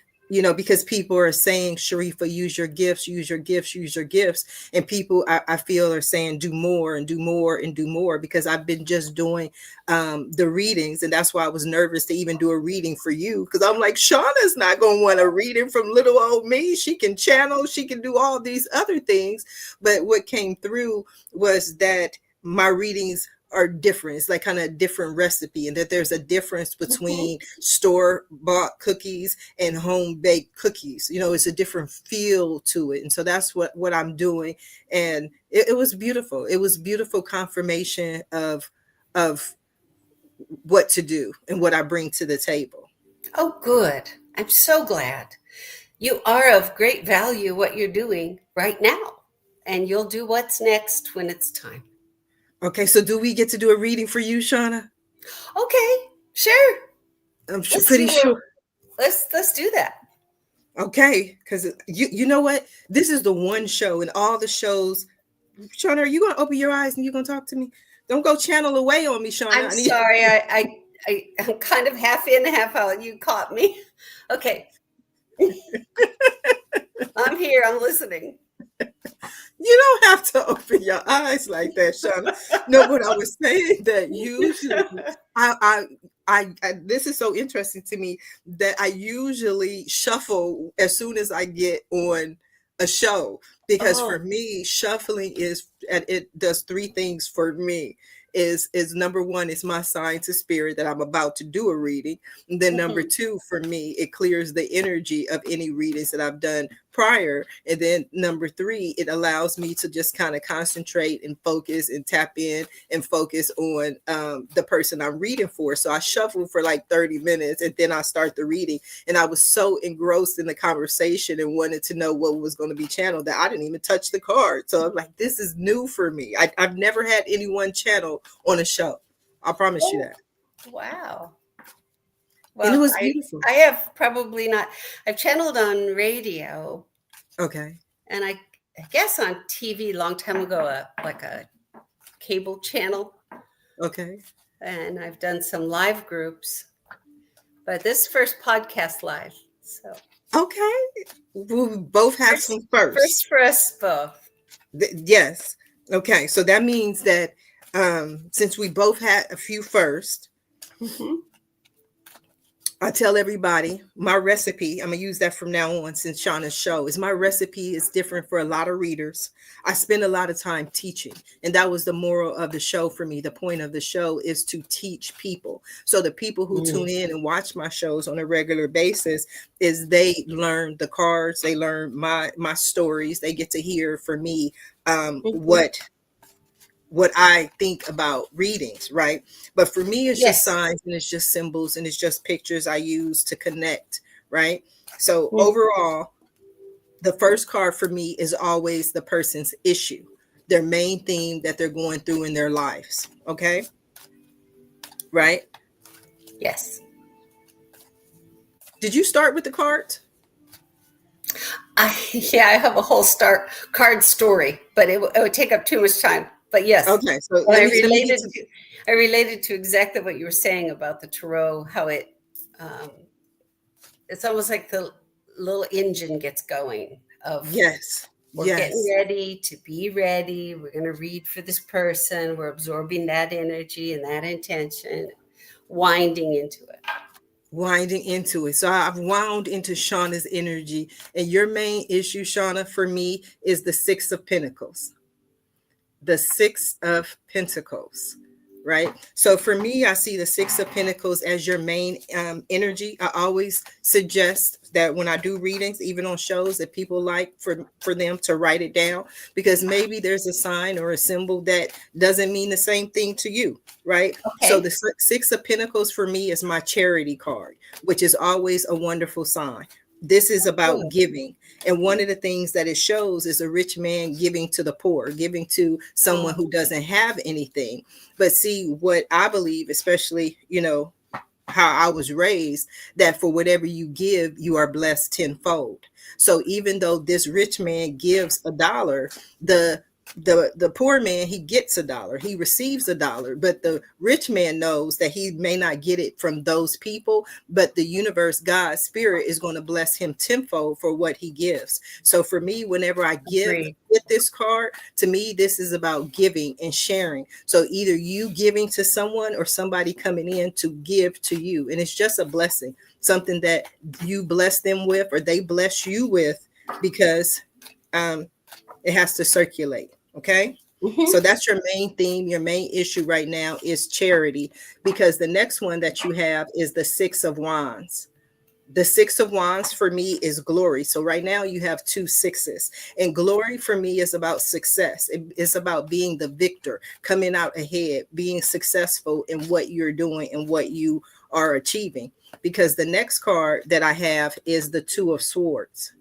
because people are saying, Sharifa, use your gifts, use your gifts, use your gifts. And people I feel are saying, do more and do more and do more, because I've been just doing the readings. And that's why I was nervous to even do a reading for you. Because I'm like, Shauna's not going to want a reading from little old me. She can channel, she can do all these other things. But what came through was that my readings are different. It's like kind of a different recipe, and that there's a difference Mhm. between store bought cookies and home baked cookies. It's a different feel to it. And so that's what I'm doing. And it was beautiful. It was beautiful confirmation of what to do and what I bring to the table. Oh, good. I'm so glad. You are of great value what you're doing right now, and you'll do what's next when it's time. Okay, so do we get to do a reading for you, Shauna? Okay, sure. I'm Let's pretty do a sure. let's do that. Okay, because you know what? This is the one show in all the shows. Shauna, are you gonna open your eyes and you gonna talk to me? Don't go channel away on me, Shauna. I'm I need sorry. I'm kind of half in, half out. You caught me. Okay, I'm here. I'm listening. you don't have to open your eyes like that, Shauna. No, but I was saying that usually I I this is so interesting to me that I usually shuffle as soon as I get on a show, because for Oh. me shuffling is, and it does three things for me. Is number one, it's my sign to spirit that I'm about to do a reading. And then number Mhm. two, for me, it clears the energy of any readings that I've done prior. And then number three, it allows me to just kind of concentrate and focus and tap in and focus on the person I'm reading for. So I shuffle for like 30 minutes and then I start the reading. And I was so engrossed in the conversation and wanted to know what was going to be channeled that I didn't even touch the card. So I'm like, this is new for me. I've never had anyone channel on a show. I promise you Oh, that. wow. And it Well, was I beautiful. I have probably not. I've channeled on radio, Okay. and I guess on TV long time ago, like a cable channel, Okay. and I've done some live groups. But this first podcast live, so Okay. We both have first some first. first for us both. Yes. Okay. So that means that since we both had a few first, Hmm. I tell everybody my recipe. I'm gonna use that from now on, since Shauna's show is my recipe is different for a lot of readers. I spend a lot of time teaching, and that was the moral of the show for me. The point of the show is to teach people. So the people who tune Mm. in and watch my shows on a regular basis is they learn the cards, they learn my stories, they get to hear from me Hmm. what I think about readings, right? But for me, it's just Yes. signs and it's just symbols and it's just pictures I use to connect, right? So Mm. overall, the first card for me is always the person's issue, their main theme that they're going through in their lives. Okay, right? Yes. Did you start with the cards? Yeah, I have a whole start card story, but it would take up too much time. But yes, Okay, so but let me get to. I related to exactly what you were saying about the tarot, how um, it's almost like the little engine gets going of Yes, we're getting yes. ready to be ready. We're going to read for this person. We're absorbing that energy and that intention, winding into it. Winding into it. So I've wound into Shauna's energy. And your main issue, Shauna, for me is the Six of Pentacles. The Six of Pentacles, right? So for me, I see the Six of Pentacles as your main energy. I always suggest that when I do readings, even on shows, that people like for them to write it down, because maybe there's a sign or a symbol that doesn't mean the same thing to you, right? So the Okay. Six of Pentacles for me is my charity card, which is always a wonderful sign. This is about Good. giving. And one of the things that it shows is a rich man giving to the poor, giving to someone Oh, who doesn't have anything. But see, what I believe, especially, how I was raised, that for whatever you give, you are blessed tenfold. So even though this rich man gives $1, the The poor man, he gets a dollar, he receives a dollar, but the rich man knows that he may not get it from those people, but the universe, God, spirit is going to bless him tenfold for what he gives. So for me, whenever I give Agree. with this card, to me this is about giving and sharing. So either you giving to someone or somebody coming in to give to you, and it's just a blessing, something that you bless them with or they bless you with, because um it has to circulate. Okay. So Hmm. that's your main theme. Your main issue right now is charity, because the next one that you have is the Six of Wands. The Six of Wands for me is glory. So right now you have two sixes, and glory for me is about success. It's about being the victor, coming out ahead, being successful in what you're doing and what you are achieving. Because the next card that I have is the Two of Swords.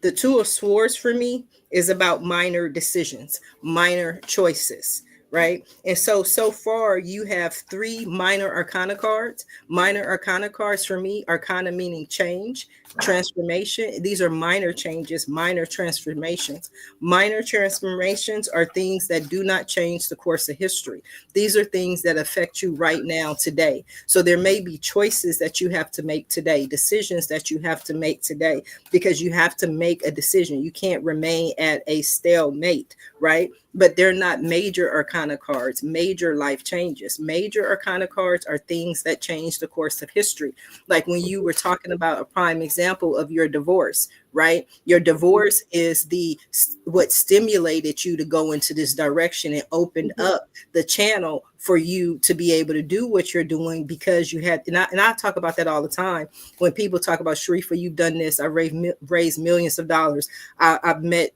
The Two of Swords for me is about minor decisions, minor choices, right? And so far you have three minor arcana cards. Minor arcana cards for me, arcana meaning change, transformation. These are minor changes, minor transformations. Minor transformations are things that do not change the course of history. These are things that affect you right now, today. So there may be choices that you have to make today, decisions that you have to make today, because you have to make a decision. You can't remain at a stalemate, right? But they're not major arcana cards, major life changes. Major arcana cards are things that change the course of history. Like when you were talking about a prime example of your divorce, right? Your divorce is the what stimulated you to go into this direction and opened Hmm. up the channel for you to be able to do what you're doing, because you had, and I talk about that all the time when people talk about, Sharifa, you've done this. I raised millions of dollars. I've met,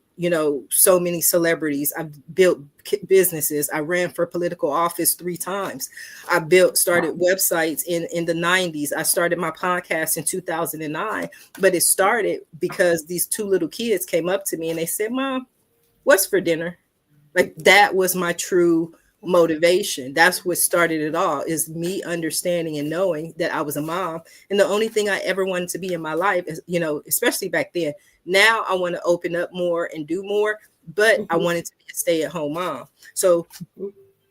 so many celebrities. I've built businesses. I ran for political office 3 times. I started websites in the 90s. I started my podcast in 2009, but it started because these two little kids came up to me and they said, Mom, what's for dinner? Like, that was my true motivation. That's what started it all, is me understanding and knowing that I was a mom, and the only thing I ever wanted to be in my life is, especially back then. Now I want to open up more and do more, but I Hmm. wanted to be a stay-at-home mom. So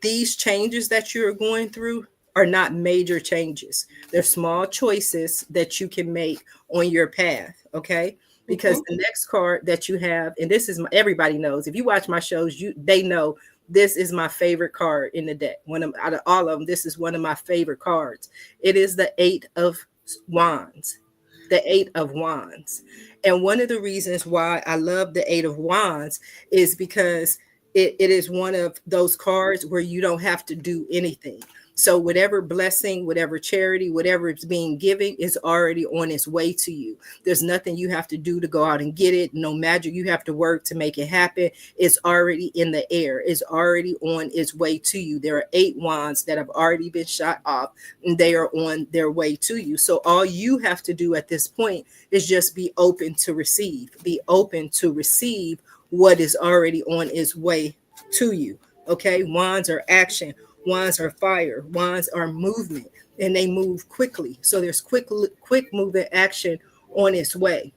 these changes that you're going through are not major changes. They're small choices that you can make on your path. Okay. Because Hmm. the next card that you have, and this is everybody knows, if you watch my shows, they know this is my favorite card in the deck. Out of all of them, this is one of my favorite cards. It is the Eight of Wands. The Eight of Wands. And one of the reasons why I love the Eight of Wands is because it is one of those cards where you don't have to do anything. So whatever blessing, whatever charity, whatever it's being given is already on its way to you. There's nothing you have to do to go out and get it. No magic you have to work to make it happen. It's already in the air. It's already on its way to you. There are 8 wands that have already been shot off, and they are on their way to you. So all you have to do at this point is just be open to receive. Be open to receive what is already on its way to you. Okay, wands are action, wands are fire, wands are movement, and they move quickly. So there's quick movement action on its way.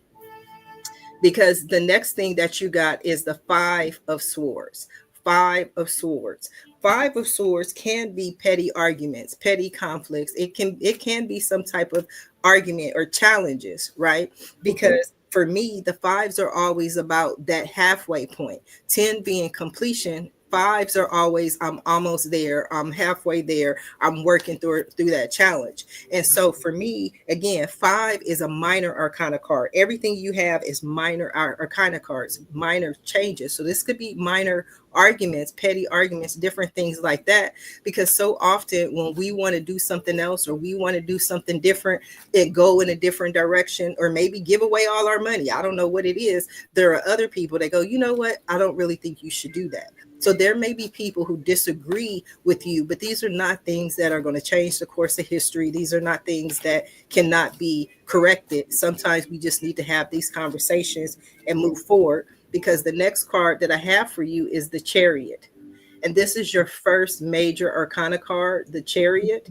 Because the next thing that you got is the Five of Swords. Five of Swords. Five of Swords can be petty arguments, petty conflicts. It can be some type of argument or challenges, right? Hmm. Because for me, the fives are always about that halfway point. 10 being completion. Fives are always, I'm almost there, I'm halfway there, I'm working through that challenge. And so for me, again, five is a minor arcana card. Everything you have is minor arcana cards, minor changes. So this could be minor arguments, petty arguments, different things like that. Because so often when we want to do something else or we want to do something different, it go in a different direction, or maybe give away all our money. I don't know what it is. There are other people that go, you know what? I don't really think you should do that. So there may be people who disagree with you, but these are not things that are going to change the course of history. These are not things that cannot be corrected. Sometimes we just need to have these conversations and move forward, because the next card that I have for you is the Chariot. And this is your first major arcana card, the Chariot.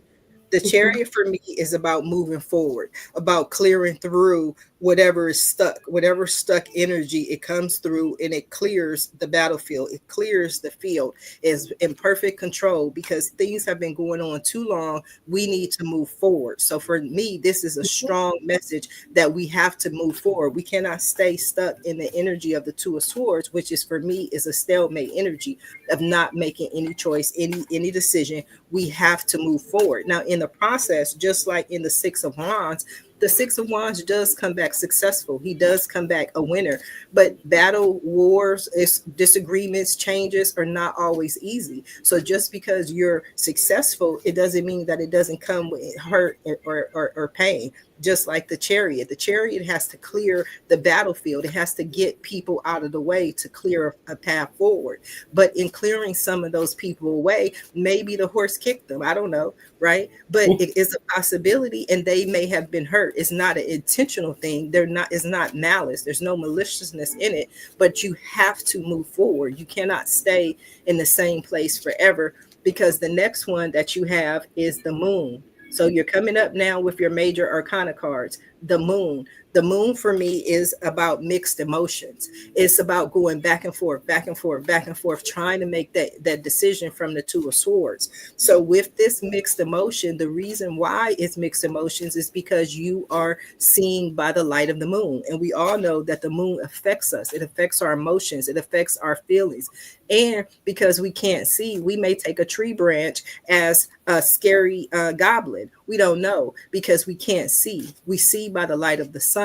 The Hmm. Chariot for me is about moving forward, about clearing through whatever is stuck, whatever stuck energy, it comes through and it clears the battlefield, it clears the field, is in perfect control because things have been going on too long. We need to move forward. So for me, this is a strong message that we have to move forward. We cannot stay stuck in the energy of the Two of Swords, which is for me is a stalemate energy of not making any choice, any decision. We have to move forward. Now in the process, just like in the Six of Wands, the Six of Wands does come back successful. He does come back a winner. But battle, wars, disagreements, changes are not always easy. So just because you're successful, it doesn't mean that it doesn't come with hurt or pain. Just like the chariot has to clear the battlefield. It has to get people out of the way to clear a path forward. But in clearing some of those people away, maybe the horse kicked them. I don't know, right? But it is a possibility, and they may have been hurt. It's not an intentional thing. They're not. It's not malice. There's no maliciousness in it. But you have to move forward. You cannot stay in the same place forever because the next one that you have is the moon. So you're coming up now with your major arcana cards. The moon. The moon for me is about mixed emotions. It's about going back and forth, back and forth, back and forth, trying to make that decision from the Two of Swords. So with this mixed emotion, the reason why it's mixed emotions is because you are seen by the light of the moon. And we all know that the moon affects us. It affects our emotions. It affects our feelings. And because we can't see, we may take a tree branch as a scary goblin. We don't know because we can't see. We see by the light of the sun.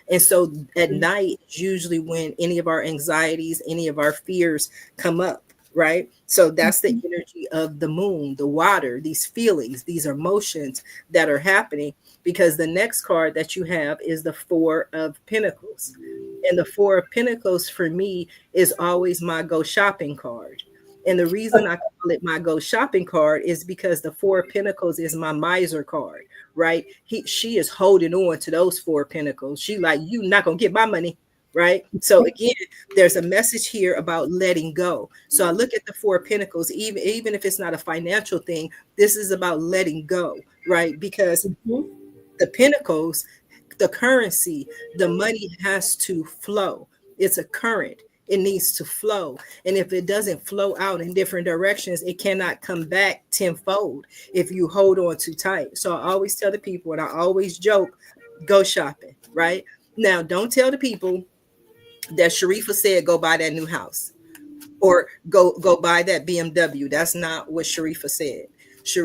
And so at night is usually when any of our anxieties, any of our fears come up, right? So that's the energy of the moon, the water, these feelings, these emotions that are happening. Because the next card that you have is the Four of Pentacles. And the Four of Pentacles for me is always my go shopping card. And the reason I call it my go shopping card is because the Four of Pentacles is my miser card, right? She is holding on to those Four of Pentacles. She like, you not gonna get my money, right? So again, there's a message here about letting go. So I look at the Four of Pentacles, even if it's not a financial thing, this is about letting go, right? Because the Pentacles, the currency, the money has to flow. It's a current. It needs to flow. And if it doesn't flow out in different directions, it cannot come back tenfold if you hold on too tight. So I always tell the people, and I always joke, go shopping, right? Now, don't tell the people that Sharifa said go buy that new house or go buy that BMW. That's not what Sharifa said.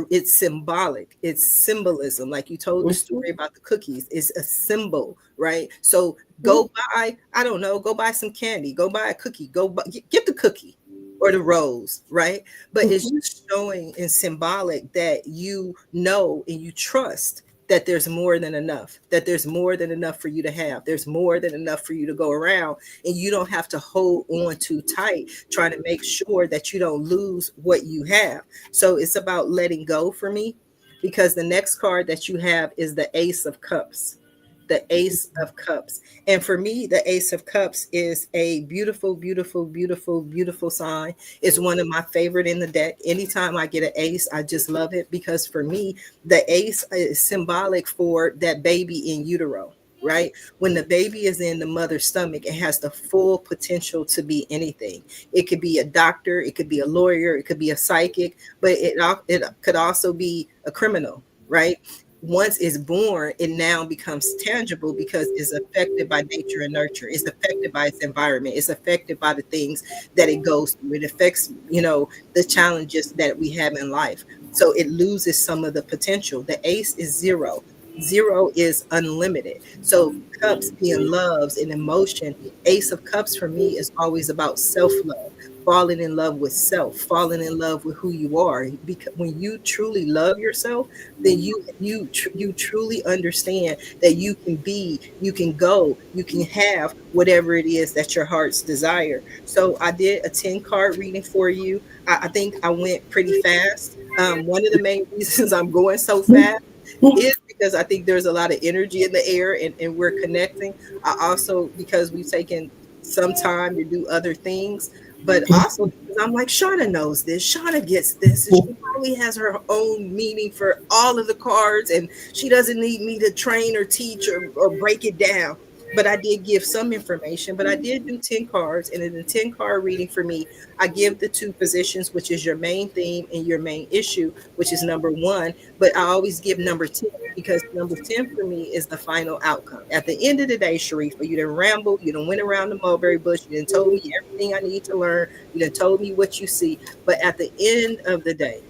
It's symbolic. It's symbolism. Like you told the story about the cookies. It's a symbol, right? So go buy, I don't know, go buy some candy. Go buy a cookie. Get the cookie or the rose, right? But it's just showing and symbolic that you know and you trust that there's more than enough, that there's more than enough for you to have. There's more than enough for you to go around, and you don't have to hold on too tight, trying to make sure that you don't lose what you have. So it's about letting go for me, because the next card that you have is the Ace of Cups. The Ace of Cups. And for me, the Ace of Cups is a beautiful, beautiful, beautiful, beautiful sign. It's one of my favorite in the deck. Anytime I get an ace, I just love it because for me, the ace is symbolic for that baby in utero, right? When the baby is in the mother's stomach, it has the full potential to be anything. It could be a doctor, it could be a lawyer, it could be a psychic, but it could also be a criminal, right? Once it's born, it now becomes tangible because it's affected by nature and nurture. It's affected by its environment. It's affected by the things that it goes through. It affects, the challenges that we have in life. So it loses some of the potential. The ace is zero. Zero is unlimited. So cups being loves and emotion. Ace of Cups for me is always about self-love, falling in love with self, falling in love with who you are. Because when you truly love yourself, then you truly understand that you can be, you can go, you can have whatever it is that your heart's desire. So I did a 10 card reading for you. I think I went pretty fast. One of the main reasons I'm going so fast is because I think there's a lot of energy in the air, and we're connecting. I also, because we've taken some time to do other things, but also because I'm like, Shawna knows this. Shawna gets this. And she probably has her own meaning for all of the cards, and she doesn't need me to train or teach or break it down. but I did give some information. But I did do 10 cards, and in the 10-card reading for me, I give the two positions, which is your main theme and your main issue, which is number one. But I always give number 10 because number 10 for me is the final outcome. At the end of the day, Sharifa, you didn't ramble, you done went around the mulberry bush, you done told me everything I need to learn, you done told me what you see. But at the end of the day,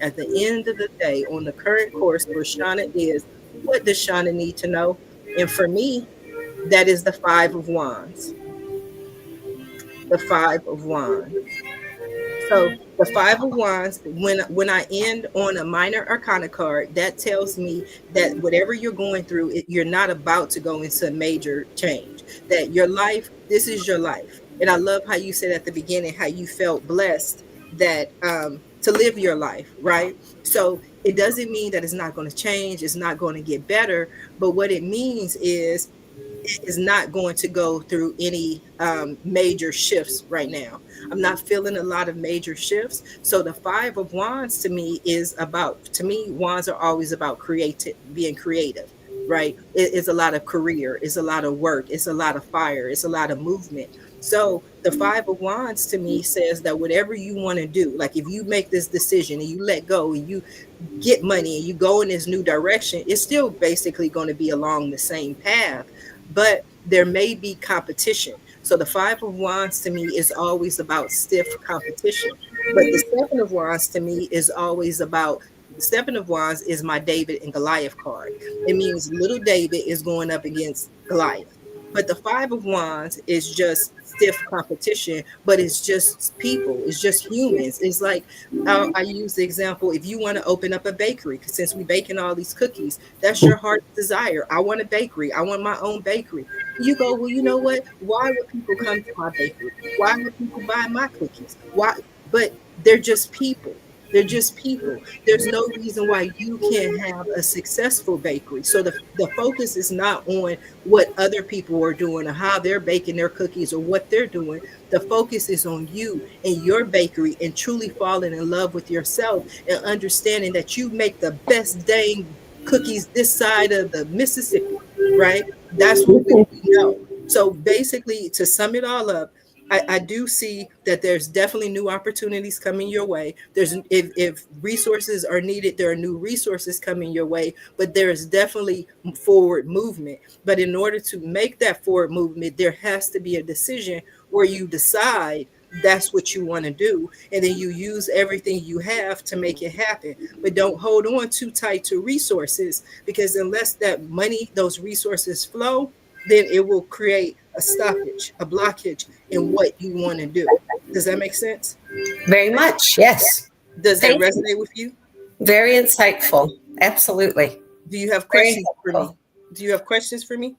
on the current course where Shauna is, what does Shauna need to know? And for me, that is the Five of Wands. The Five of Wands. So the Five of Wands, when I end on a minor arcana card, that tells me that whatever you're going through, you're not about to go into a major change. That your life, this is your life. And I love how you said at the beginning how you felt blessed that to live your life, right? So it doesn't mean that it's not going to change, it's not going to get better, but what it means is not going to go through any major shifts right now. I'm not feeling a lot of major shifts. So the Five of Wands to me is about, to me, wands are always about creative, being creative, right? It's a lot of career, it's a lot of work, it's a lot of fire, it's a lot of movement. So the Five of Wands to me says that whatever you want to do, like if you make this decision and you let go and you get money and you go in this new direction, it's still basically going to be along the same path, but there may be competition. So the Five of Wands to me is always about stiff competition. But the Seven of Wands to me is always about, the Seven of Wands is my David and Goliath card. It means little David is going up against Goliath. But the Five of Wands is just stiff competition, but it's just people, it's just humans. It's like, I use the example, if you want to open up a bakery, because since we baking all these cookies, that's your heart's desire. I want a bakery. I want my own bakery. You go, well, you know what? Why would people come to my bakery? Why would people buy my cookies? Why? But they're just people. They're just people. There's no reason why you can't have a successful bakery. So the focus is not on what other people are doing or how they're baking their cookies or what they're doing. The focus is on you and your bakery and truly falling in love with yourself and understanding that you make the best dang cookies this side of the Mississippi, right? That's what we know. So basically, to sum it all up, I do see that there's definitely new opportunities coming your way. There's, if resources are needed, there are new resources coming your way, but there is definitely forward movement. But in order to make that forward movement, there has to be a decision where you decide that's what you want to do, and then you use everything you have to make it happen. But don't hold on too tight to resources, because unless that money, those resources flow, then it will create a stoppage, a blockage in what you want to do. Does that make sense? Very much, yes. Does that Thank you. resonate with you? Very insightful. Absolutely. Do you have Very questions for helpful. me? Do you have questions for me?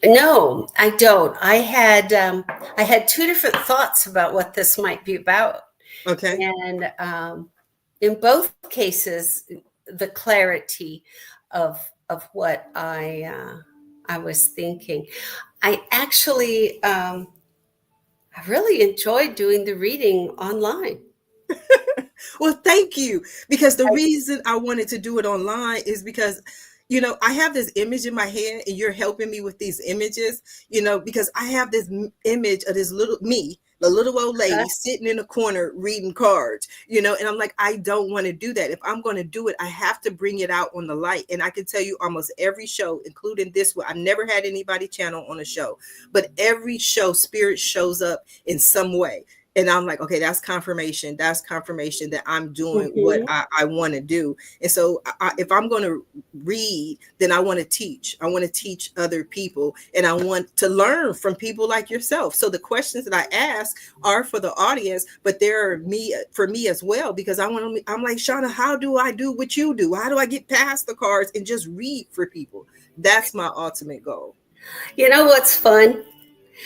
No, I don't. I had two different thoughts about what this might be about, Okay. and in both cases, the clarity of what I was thinking. I actually I really enjoyed doing the reading online. Well, thank you. Because the reason I wanted to do it online is because, I have this image in my head and you're helping me with these images, because I have this image of this little me, the little old Uh, lady sitting in a corner reading cards, and I'm like, I don't want to do that. If I'm going to do it, I have to bring it out on the light. And I can tell you almost every show, including this one, I've never had anybody channel on a show, but every show, spirit shows up in some way. And I'm like, okay, that's confirmation. That's confirmation that I'm doing what mhm. I want to do. And so if I'm going to read, then I want to teach. I want to teach other people, and I want to learn from people like yourself. So the questions that I ask are for the audience, but they're me, for me as well, because I'm like, Shawna, how do I do what you do? How do I get past the cards and just read for people? That's my ultimate goal. You know what's fun?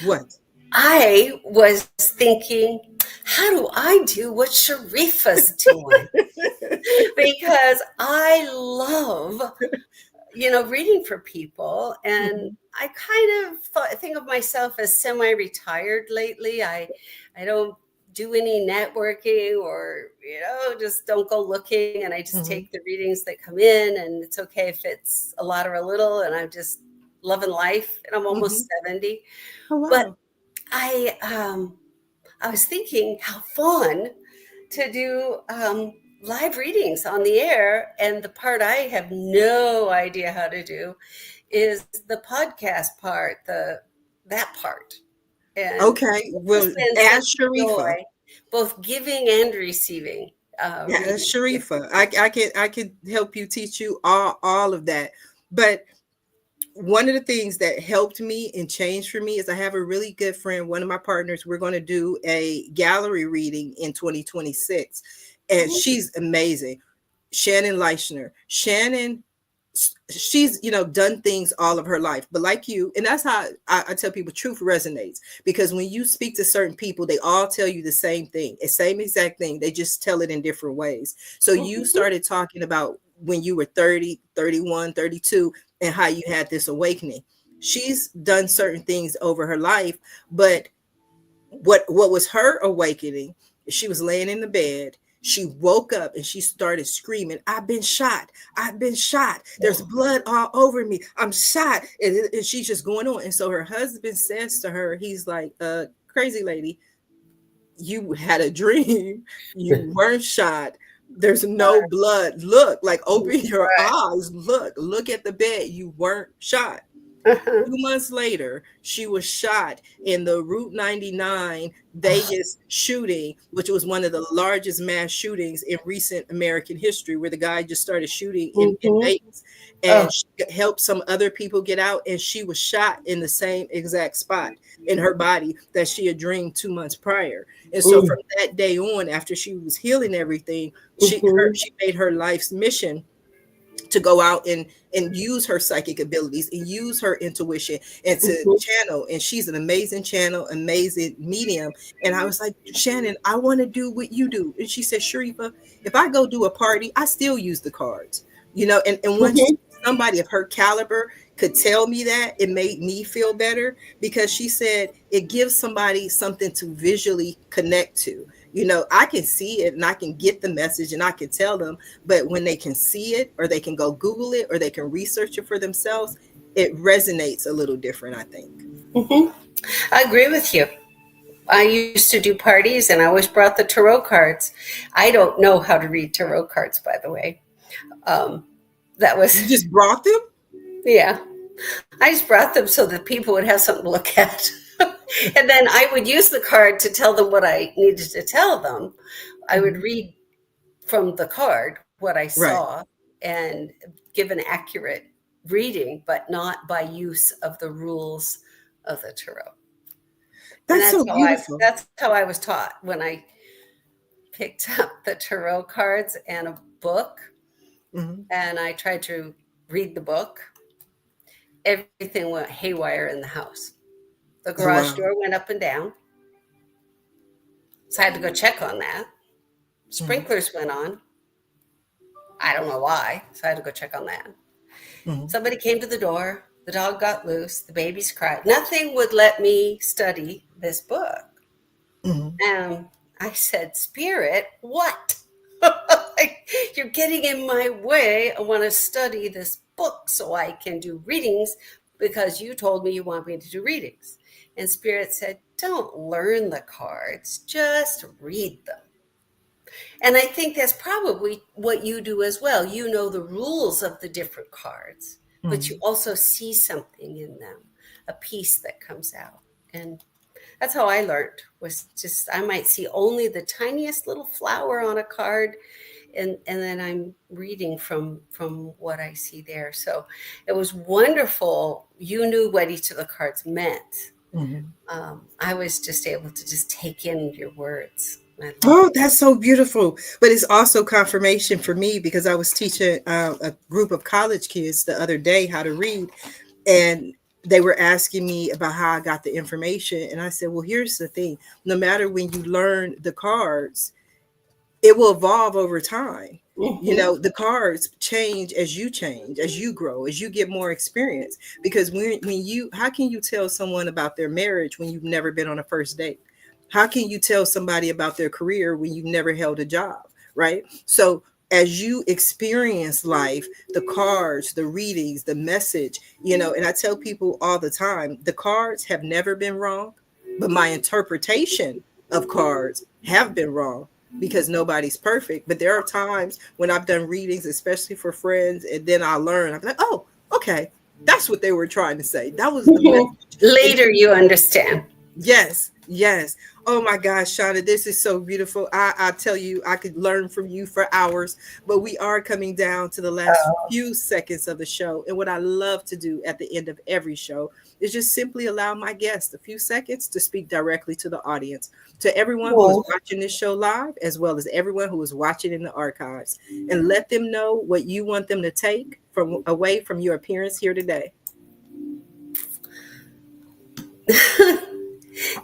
What? I was thinking, how do I do what Sharifa's doing? Because I love, reading for people, and Mhm. I kind of think of myself as semi-retired lately. I don't do any networking, or just don't go looking, and I just take Mhm. the readings that come in, and it's okay if it's a lot or a little, and I'm just loving life, and I'm Hmm. almost 70. Oh, But wow. I I was thinking how fun to do live readings on the air, and the part I have no idea how to do is the podcast part, the that part. And Okay. it's Well, just been such ask a Sharifa. joy, both giving and receiving Yeah, ask readings with Sharifa. you. I can help you, teach you all of that. But one of the things that helped me and changed for me is I have a really good friend, one of my partners. We're going to do a gallery reading in 2026, and Mhm. she's amazing. Shannon Leichner. Shannon, she's done things all of her life, but like you, and that's how I tell people truth resonates, because when you speak to certain people, they all tell you the same thing, the same exact thing. They just tell it in different ways. So you Mhm. started talking about when you were 30, 31, 32, and how you had this awakening. She's done certain things over her life, but what was her awakening, she was laying in the bed, she woke up and she started screaming, I've been shot, I've been shot, there's blood all over me, I'm shot. And she's just going on. And so her husband says to her, he's like, crazy lady, you had a dream, you weren't shot, there's no blood, look, like open your Right. eyes, look at the bed, you weren't shot. Uh-huh. 2 months later, she was shot in the Route 99 Oh, Vegas shooting, which was one of the largest mass shootings in recent American history, where the guy just started shooting in mhm. Vegas. And Oh, she helped some other people get out, and she was shot in the same exact spot in her body that she had dreamed 2 months prior. And so mm, from that day on, after she was healing everything, mhm, she made her life's mission to go out and use her psychic abilities and use her intuition and to mhm, channel. And she's an amazing channel, amazing medium. And I was like, Shannon, I want to do what you do. And she said, Sharifa, if I go do a party, I still use the cards, and once mhm, somebody of her caliber could tell me that, it made me feel better, because she said it gives somebody something to visually connect to. I can see it and I can get the message and I can tell them, but when they can see it, or they can go Google it, or they can research it for themselves, it resonates a little different, I think. mhm. I agree with you. I used to do parties and I always brought the tarot cards. I don't know how to read tarot cards, by the way. Um, that was, You just brought them? yeah. I just brought them so that people would have something to look at. And then I would use the card to tell them what I needed to tell them. I would Mhm. read from the card what I Right. saw and give an accurate reading, but not by use of the rules of the tarot. And That's so beautiful. that's how I was taught when I picked up the tarot cards and a book, Mhm. and I tried to read the book. Everything went haywire in the house. The Oh, garage wow. door went up and down, so I had to go check on that. Mhm. Sprinklers went on. I don't know why, so I had to go check on that. Mhm. Somebody came to the door. The dog got loose. The babies cried. Nothing would let me study this book. Mhm. And I said, Spirit, what? You're getting in my way. I want to study this book so I can do readings because you told me you want me to do readings. And Spirit said, don't learn the cards, just read them. And I think that's probably what you do as well. You know the rules of the different cards, but you Mhm. also see something in them, a piece that comes out. And that's how I learned, was just I might see only the tiniest little flower on a card, and then I'm reading from what I see there. So it was wonderful. You knew what each of the cards meant. Mhm. I was just able to just take in your words. I loved Oh, it. that's so beautiful. But it's also confirmation for me, because I was teaching a group of college kids the other day how to read, and they were asking me about how I got the information. And I said, well, here's the thing: no matter when you learn the cards, it will evolve over time. Hmm. The cards change as you grow, as you get more experience. Because when you how can you tell someone about their marriage when you've never been on a first date? How can you tell somebody about their career when you've never held a job? Right? So as you experience life, the cards, the readings, the message, and I tell people all the time, the cards have never been wrong, but my interpretation of cards have been wrong because nobody's perfect. But there are times when I've done readings, especially for friends, and then I learn, I'm like, oh, okay, that's what they were trying to say. That was the Mhm. message. And Later, you understand. yes, yes. Oh my gosh, Shawna, this is so beautiful. I tell you, I could learn from you for hours, but we are coming down to the last few seconds of the show. And what I love to do at the end of every show is just simply allow my guests a few seconds to speak directly to the audience, to everyone who is Oh, watching this show live, as well as everyone who is watching in the archives, and let them know what you want them to take from away from your appearance here today.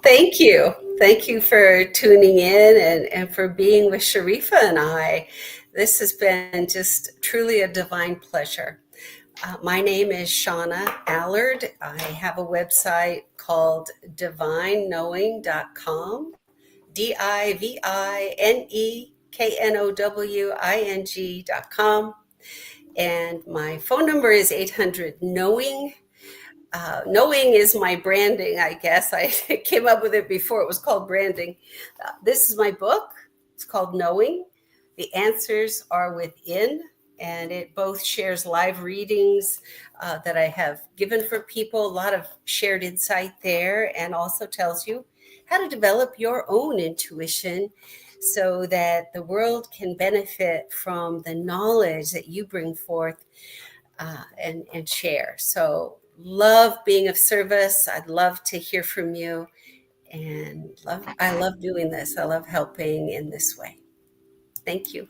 thank you. Thank you for tuning in and for being with Sharifa and I. This has been just truly a divine pleasure. My name is Shawna Allard. I have a website called divineknowing.com, DIVINEKNOWING.com. And my phone number is 800 knowing. Knowing is my branding, I guess. I came up with it before it was called branding. This is my book. It's called Knowing. The answers are within, and it both shares live readings that I have given for people, a lot of shared insight there, and also tells you how to develop your own intuition so that the world can benefit from the knowledge that you bring forth and share. So, love being of service. I'd love to hear from you, and I love doing this. I love helping in this way. Thank you.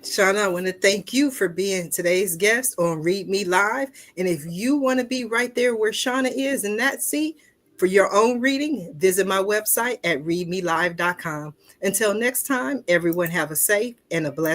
Shauna, I want to thank you for being today's guest on Read Me Live. And if you want to be right there where Shauna is in that seat for your own reading, visit my website at readmelive.com. Until next time, everyone have a safe and a blessed